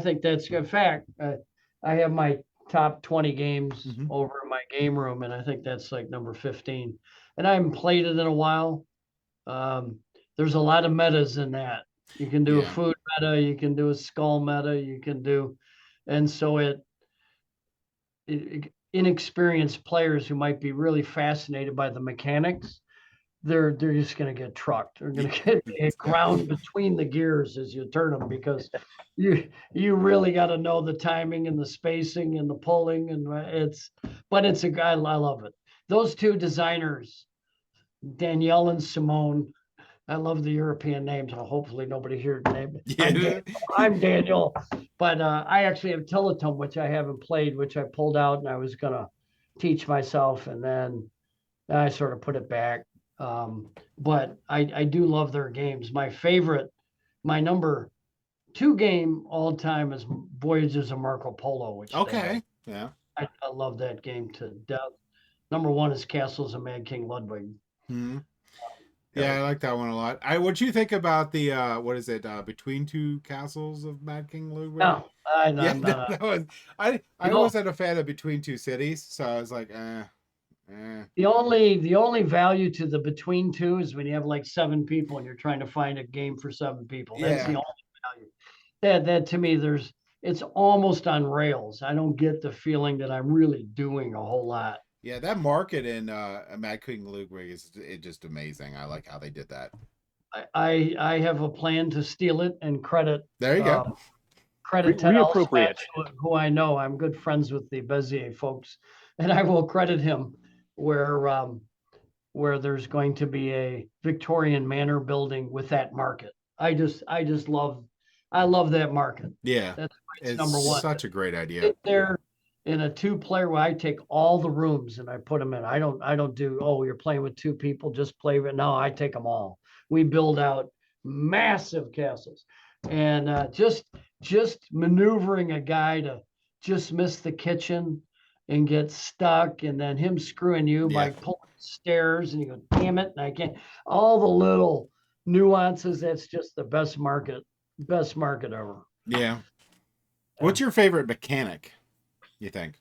think that's in fact. I have my top 20 games over in my game room, and I think that's like number 15. And I haven't played it in a while. There's a lot of metas in that. You can do a food meta, you can do a skull meta, and so inexperienced players who might be really fascinated by the mechanics, they're just going to get trucked. They're going to get ground between the gears as you turn them, because you really got to know the timing and the spacing and the pulling, and it's a guy. I love it. Those two designers, Danielle and Simone. I love the European names. So hopefully nobody here named it. I'm Daniel, but I actually have Teletum, which I haven't played, which I pulled out and I was gonna teach myself, and then I sort of put it back. But I do love their games. My number 2 game all time is Voyages of Marco Polo, which Okay. I love that game to death. Number 1 is Castles of Mad King Ludwig. Hmm. Yeah, I like that one a lot. What'd you think about the what is it? Between Two Castles of Mad King Ludwig? No, that was, I wasn't a fan of Between Two Cities, so I was like, The only value to the Between Two is when you have like 7 people and you're trying to find a game for 7 people. That's the only value. That to me, it's almost on rails. I don't get the feeling that I'm really doing a whole lot. Yeah, that market in Mad King Ludwig is just amazing. I like how they did that. I have a plan to steal it and credit. There you go. Credit Ted Elspeth, who I know. I'm good friends with the Bezier folks, and I will credit him where there's going to be a Victorian manor building with that market. I love that market. Yeah, it's number 1. Such a great idea. Sit there in a 2-player where I take all the rooms and I put them in. I don't do, oh, you're playing with 2 people, just play with. No, I take them all. We build out massive castles, and just maneuvering a guy to just miss the kitchen and get stuck, and then him screwing you by pulling stairs, and you go, damn it, and I can't. All the little nuances. That's just the best market ever. Yeah. What's your favorite mechanic, you think?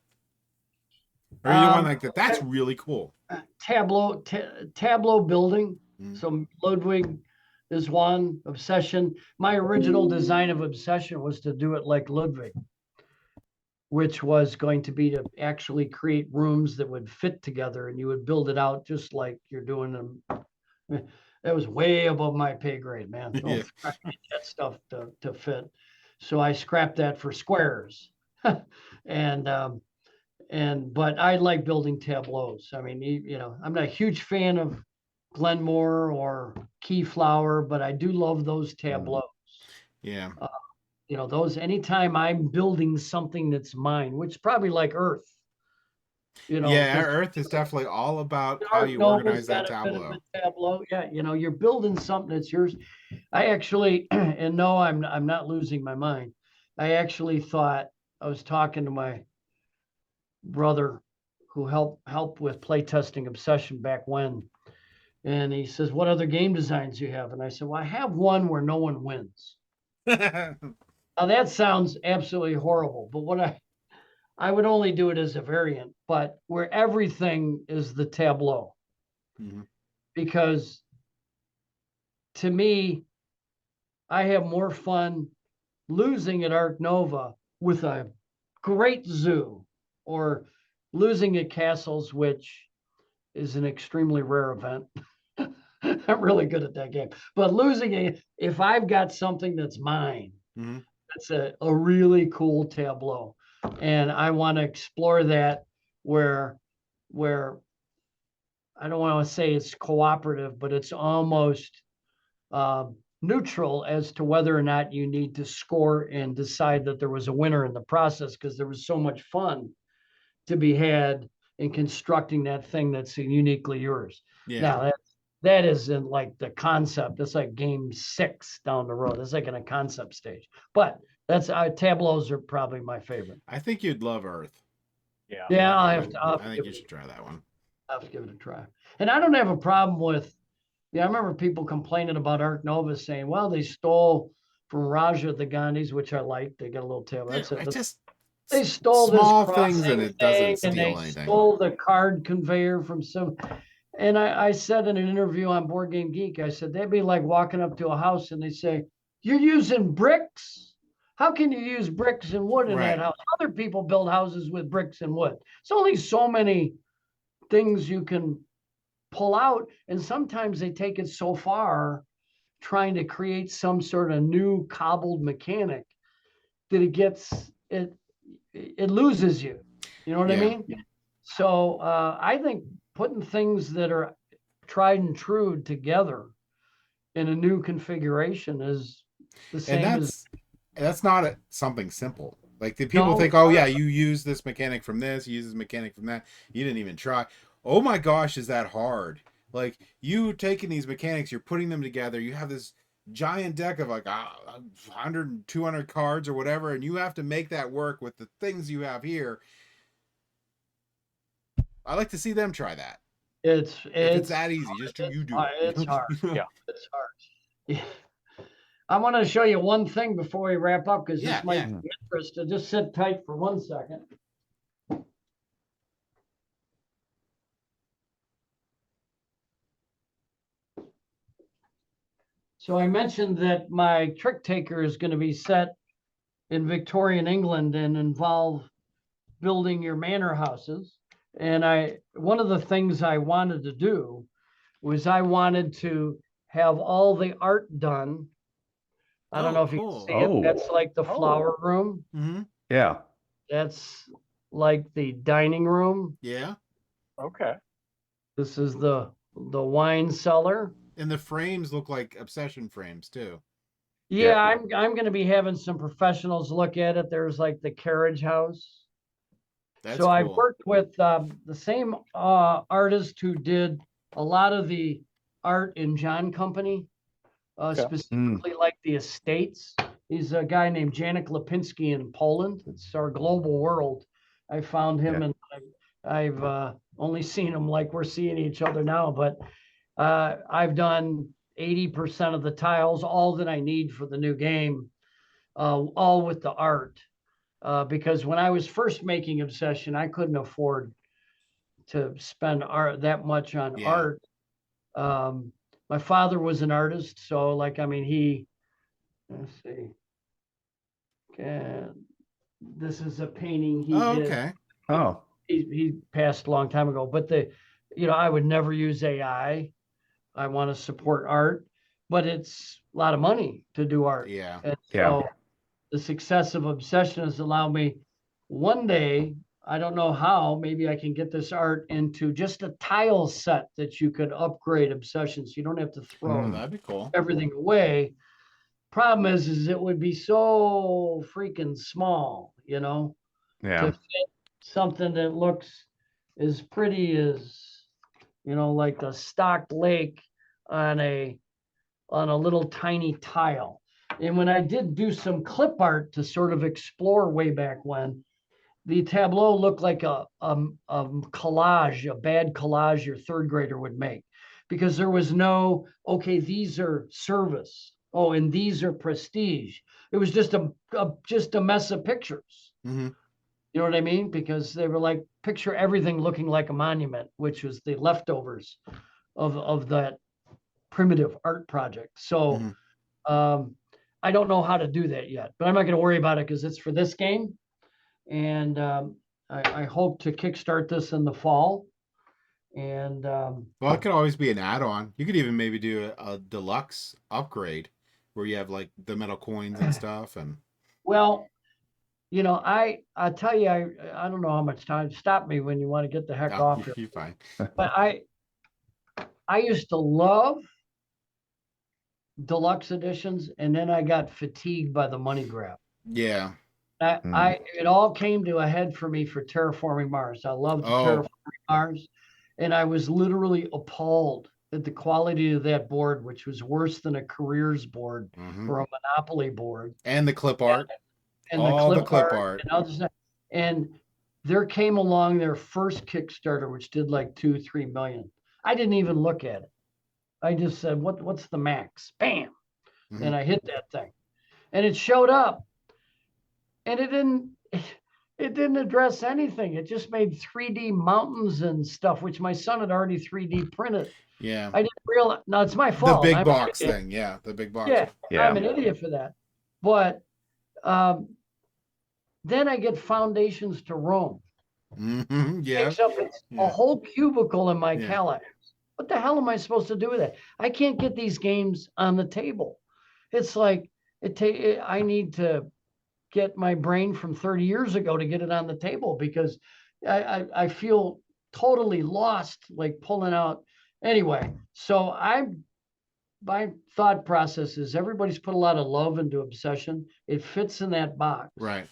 Or you one like that? That's really cool. Tableau building. So Ludwig is one. Obsession. My original design of Obsession was to do it like Ludwig, which was going to be to actually create rooms that would fit together, and you would build it out just like you're doing them. That was way above my pay grade, man. Yeah. That stuff to fit. So I scrapped that for squares. But I like building tableaus. I mean, I'm not a huge fan of Glenmore or Keyflower, but I do love those tableaus. Yeah. Those, anytime I'm building something that's mine, which is probably like Earth. Earth is definitely all about how you organize that tableau. Yeah, you're building something that's yours. I actually, and no, I'm not losing my mind. I actually thought, I was talking to my brother who helped with playtesting Obsession back when, and he says, what other game designs do you have? And I said, well, I have one where no one wins. Now that sounds absolutely horrible, but what I would only do it as a variant, but where everything is the tableau. Mm-hmm. Because to me, I have more fun losing at Arc Nova with a great zoo, or losing at Castles, which is an extremely rare event. I'm really good at that game. But losing if I've got something that's mine, that's a really cool tableau. And I want to explore that where I don't want to say it's cooperative, but it's almost neutral as to whether or not you need to score and decide that there was a winner in the process, because there was so much fun to be had in constructing that thing that's uniquely yours. Yeah. Now that isn't like the concept. That's like game 6 down the road. That's like in a concept stage. But that's tableaus are probably my favorite. I think you'd love Earth. Yeah, I think you should try that one. I'll have to give it a try. And I don't have a problem with. I remember people complaining about Arc Nova, saying, "Well, they stole from Raja the Gandhis," which I like. They got a little table. That's it. They stole small this things, and it doesn't steal and they anything. Stole the card conveyor from some. And I said in an interview on Board Game Geek, I said, that'd be like walking up to a house and they say, you're using bricks? How can you use bricks and wood in Right. that house? Other people build houses with bricks and wood. It's only so many things you can pull out. And sometimes they take it so far trying to create some sort of new cobbled mechanic that it loses you. You know what I Yeah. mean? So I think putting things that are tried and true together in a new configuration is the same And as that's not something simple. Like the people No, think, oh yeah, you use this mechanic from this, you use this mechanic from that. You didn't even try. Oh my gosh, is that hard? Like you taking these mechanics, you're putting them together. You have this giant deck of like 100, 200 cards or whatever, and you have to make that work with the things you have here. I like to see them try that. If it's that easy, just do it's it. hard. Yeah. It's hard. Yeah. I want to show you one thing before we wrap up because Yeah, this might yeah. be interesting. Just sit tight for 1 second. So I mentioned that my trick taker is going to be set in Victorian England and involve building your manor houses. And one of the things I wanted to do was I wanted to have all the art done. I don't know if you cool. can see it. That's like the flower room. Mm-hmm. Yeah. That's like the dining room. Yeah. Okay. This is the wine cellar. And the frames look like obsession frames too. Yeah, I'm going to be having some professionals look at it. There's like the carriage house. That's so cool. I've worked with the same artist who did a lot of the art in John Company, specifically like the estates. He's a guy named Janek Lipinski in Poland. It's our global world. I found him and I've only seen him like we're seeing each other now, but I've done 80% of the tiles, all that I need for the new game, all with the art. Because when I was first making Obsession, I couldn't afford to spend that much on art. My father was an artist, so let's see. This is a painting he did. Okay. Oh. He passed a long time ago, but I would never use AI. I want to support art, but it's a lot of money to do art. Yeah. And so the success of Obsession has allowed me one day, I don't know how, maybe I can get this art into just a tile set that you could upgrade Obsession. So you don't have to throw That'd be cool. everything away. Problem is it would be so freaking small, to fit something that looks as pretty as, like the stocked lake on a little tiny tile. And when I did do some clip art to sort of explore way back when, the tableau looked like a collage, a bad collage your third grader would make, because there was no, okay, these are service. Oh, and these are prestige. It was just a mess of pictures. Mm-hmm. You know what I mean? Because they were like, picture everything looking like a monument, which was the leftovers of that primitive art project. So I don't know how to do that yet, but I'm not going to worry about it because it's for this game. And I hope to kickstart this in the fall. And well, it could always be an add-on. You could even maybe do a deluxe upgrade where you have like the metal coins and stuff. And well, I tell you, I don't know how much time. Stop me when you want to get the heck off here. You're fine. But I used to love deluxe editions, and then I got fatigued by the money grab. Yeah. It all came to a head for me for Terraforming Mars. I loved Terraforming Mars, and I was literally appalled at the quality of that board, which was worse than a careers board or a Monopoly board. And the clip art. And the clip art. And there came along their first Kickstarter, which did like 2-3 million. I didn't even look at it. I just said, what's the max? Bam. And I hit that thing. And it showed up. And it didn't address anything. It just made 3D mountains and stuff, which my son had already 3D printed. Yeah. I didn't realize. No, it's my fault. The big box thing. Yeah. The big box. Yeah. I'm an idiot for that. But Then I get Foundations to Rome. Yeah. Takes up a Yeah. whole cubicle in my Yeah. Cadillac. What the hell am I supposed to do with that? I can't get these games on the table. It's like I need to get my brain from 30 years ago to get it on the table because I feel totally lost, like pulling out. Anyway, so my thought process is everybody's put a lot of love into Obsession. It fits in that box. Right.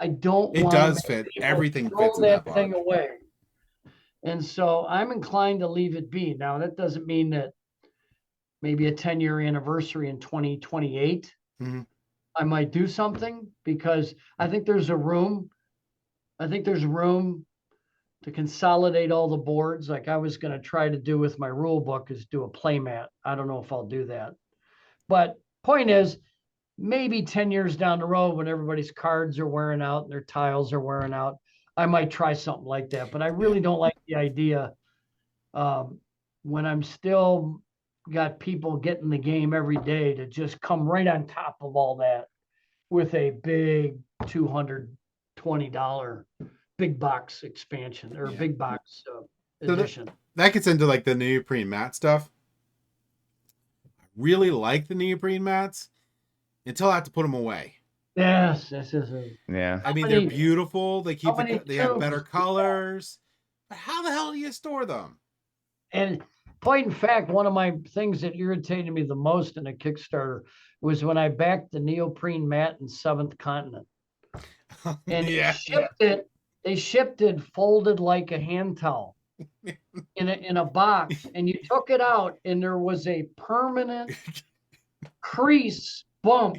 I don't It want does to fit. people Everything throw fits in that thing box. away. And so I'm inclined to leave it be. Now, that doesn't mean that maybe a 10-year anniversary in 2028, Mhm. I might do something because I think there's room to consolidate all the boards. Like I was going to try to do with my rule book is do a play mat. I don't know if I'll do that. But point is, maybe 10 years down the road when everybody's cards are wearing out and their tiles are wearing out, I might try something like that. But I really don't like the idea when I'm still got people getting the game every day to just come right on top of all that with a big $220 big box expansion or Yeah. big box So edition. that gets into like the neoprene mat stuff. I really like the neoprene mats until I have to put them away. Yes, this is Yeah. I mean, many- they're beautiful. They keep how many they have better tubes? colors. But how the hell do you store them? And point in fact, one of my things that irritated me the most in a Kickstarter was when I backed the neoprene mat in Seventh Continent. And they shipped it folded like a hand towel in a box. And you took it out and there was a permanent crease bump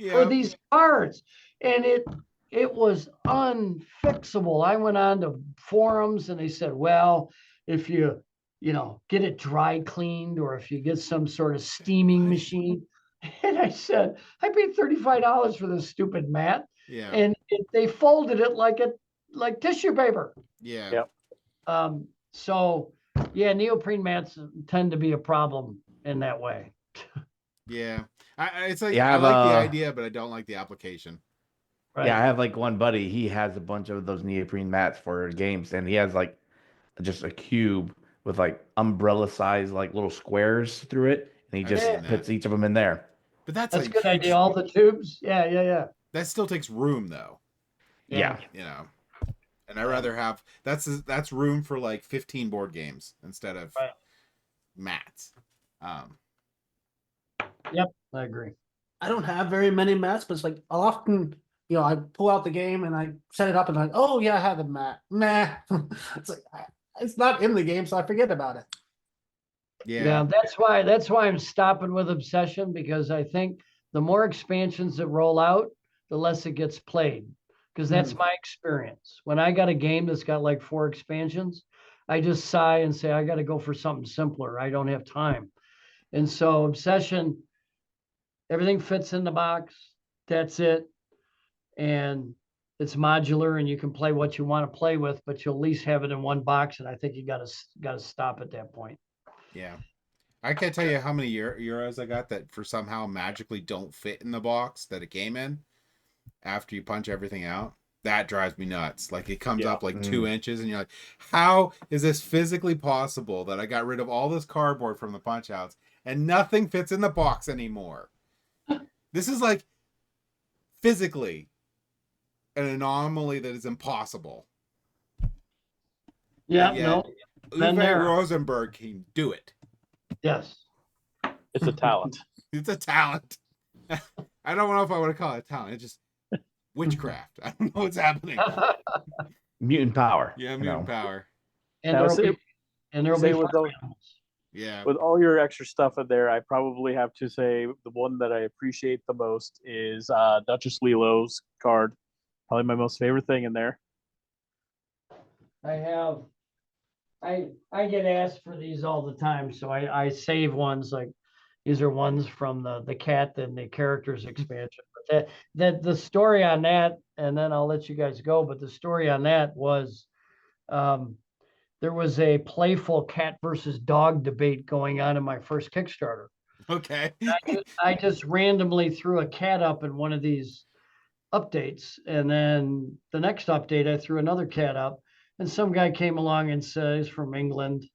for these cards. And it was unfixable. I went on to forums and they said, well, if you get it dry cleaned or if you get some sort of steaming machine. And I said, I paid $35 for this stupid mat. Yeah. And they folded it like tissue paper. Yeah. Yep. So yeah, neoprene mats tend to be a problem in that way. Yeah. It's like Yeah, I like the idea, but I don't like the application. Right. Yeah, I have like one buddy. He has a bunch of those neoprene mats for games, and he has like just a cube with like umbrella size like little squares through it, and he I've just seen puts that. each of them in there. But that's That's a a good huge, idea. All the tubes. Yeah. that still takes room though. Yeah. You know. And I rather have that's room for like 15 board games instead of Right. mats. Yep, I agree. I don't have very many mats, but it's like I'll often, I pull out the game and I set it up and like, oh yeah, I have a mat. Nah, it's like it's not in the game, so I forget about it. Yeah. That's why I'm stopping with Obsession because I think the more expansions that roll out, the less it gets played. Because that's my experience. When I got a game that's got like 4 expansions, I just sigh and say, I got to go for something simpler. I don't have time. And so Obsession, everything fits in the box. That's it. And it's modular and you can play what you want to play with, but you'll at least have it in one box. And I think you got to stop at that point. Yeah. I can't tell you how many euros I got that for somehow magically don't fit in the box that it came in after you punch everything out. That drives me nuts. Like it comes up like 2 inches and you're like, how is this physically possible that I got rid of all this cardboard from the punch outs and nothing fits in the box anymore? This is like physically an anomaly that is impossible. Yeah, Yet, no. Uwe Rosenberg can do it. Yes. It's a talent. It's a talent. I don't know if I want to call it a talent. It's just witchcraft. I don't know what's happening. Mutant power. Yeah, mutant power. And Now, there'll be with those, Yeah. with all your extra stuff in there, I probably have to say the one that I appreciate the most is Duchess Lilo's card. Probably my most favorite thing in there. I get asked for these all the time, so I save ones like these are ones from the cat and the characters expansion. But that the story on that, and then I'll let you guys go. But the story on that was there was a playful cat versus dog debate going on in my first Kickstarter. Okay. I just randomly threw a cat up in one of these updates. And then the next update, I threw another cat up, and some guy came along and says from England,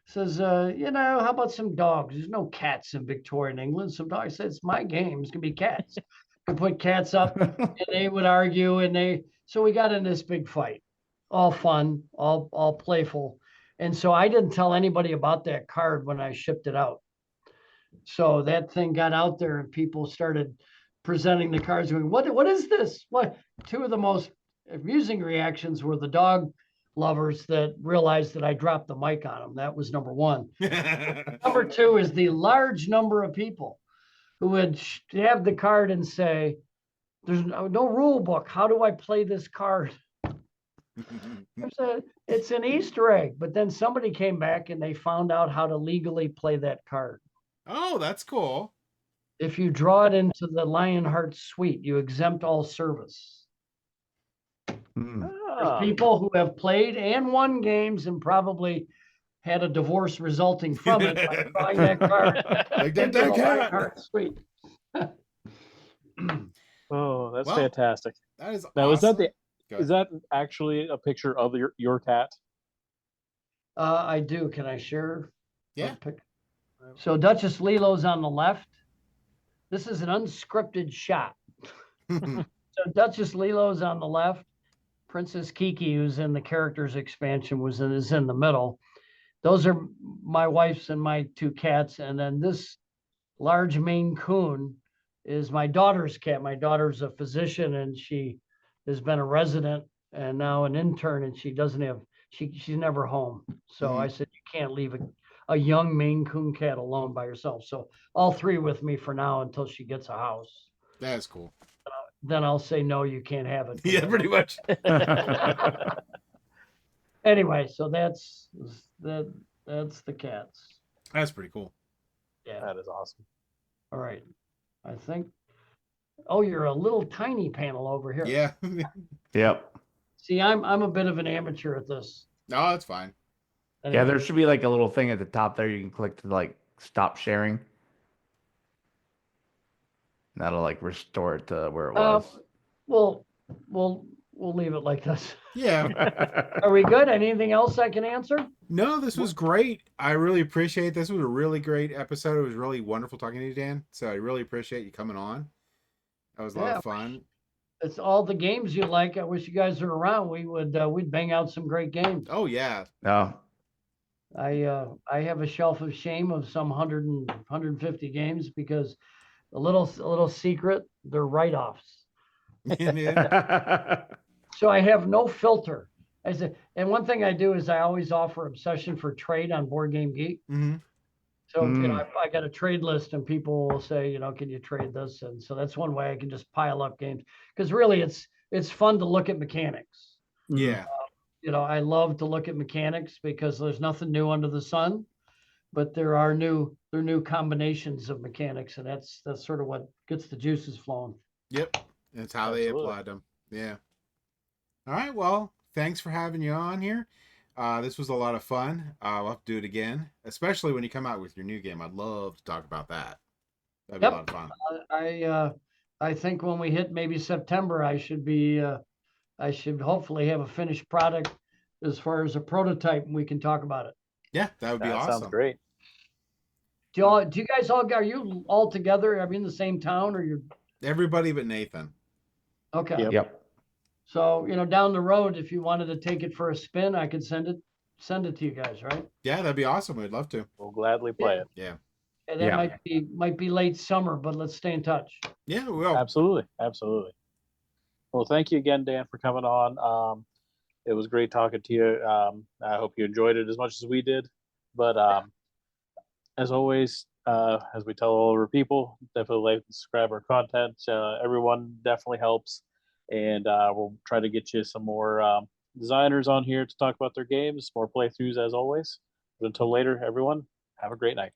says, how about some dogs? There's no cats in Victorian England. Some dogs. Said, it's my game. It's gonna be cats. We put cats up, and they would argue, so we got in this big fight. All fun, all playful. And so I didn't tell anybody about that card when I shipped it out. So that thing got out there and people started presenting the cards going, what is this? What? Two of the most amusing reactions were the dog lovers that realized that I dropped the mic on them. That was number one. Number two is the large number of people who would have the card and say, there's no rule book. How do I play this card? It's an Easter egg. But then somebody came back and they found out how to legally play that card. Oh, that's cool. If you draw it into the Lionheart suite, you exempt all service. There's people who have played and won games and probably had a divorce resulting from it by drawing that card Like into the Lionheart suite. Oh, that's Well, fantastic. That is Now, awesome. is that actually a picture of your cat? I do. Can I share? Yeah. So Duchess Lilo's on the left. This is an unscripted shot. So Duchess Lilo's on the left. Princess Kiki, who's in the characters expansion, is in the middle. Those are my wife's and my two cats. And then this large Maine Coon is my daughter's cat. My daughter's a physician and she has been a resident and now an intern, and she's never home. So I said, you can't leave a young Maine Coon cat alone by herself. So all three with me for now until she gets a house. That's cool. Then I'll say, no, you can't have it. Yeah, pretty much. Anyway, so that's the cats. That's pretty cool. Yeah. That is awesome. All right. I think. Oh, you're a little tiny panel over here. Yeah. Yep. See, I'm a bit of an amateur at this. No, that's fine. Yeah, there should be like a little thing at the top there you can click to like stop sharing. That'll like restore it to where it was. We'll leave it like this. Yeah. Are we good? Anything else I can answer? No, this was great. I really appreciate this. Was a really great episode. It was really wonderful talking to you, Dan. So I really appreciate you coming on. That was a lot of fun. It's all the games you like. I wish you guys were around. We'd bang out some great games. Oh yeah. No. I have a shelf of shame of some 150 games because a little secret, they're write-offs. So I have no filter. And one thing I do is I always offer Obsession for trade on Board Game Geek. Mm-hmm. So I got a trade list and people will say, can you trade this? And so that's one way I can just pile up games, because really it's fun to look at mechanics. Yeah. I love to look at mechanics because there's nothing new under the sun, but there are new combinations of mechanics, and that's sort of what gets the juices flowing. Yep. That's how they applied them. Yeah. All right. Well, thanks for having you on here. This was a lot of fun. We'll have to do it again, especially when you come out with your new game. I'd love to talk about that. That'd be a lot of fun. I think when we hit maybe September, I should hopefully have a finished product as far as a prototype, and we can talk about it. Yeah, that would be awesome. Sounds great. Do you guys are you all together? Are you in the same town, or you're everybody but Nathan? Okay. Yep. So, down the road, if you wanted to take it for a spin, I could send it to you guys, right? Yeah, that'd be awesome. We'd love to. We'll gladly play it. Yeah. And that might be late summer, but let's stay in touch. Yeah, we will. Absolutely. Well, thank you again, Dan, for coming on. It was great talking to you. I hope you enjoyed it as much as we did. But as always, as we tell all of our people, definitely like and subscribe our content. Everyone definitely helps. And we'll try to get you some more designers on here to talk about their games, more playthroughs as always. But until later, everyone, have a great night.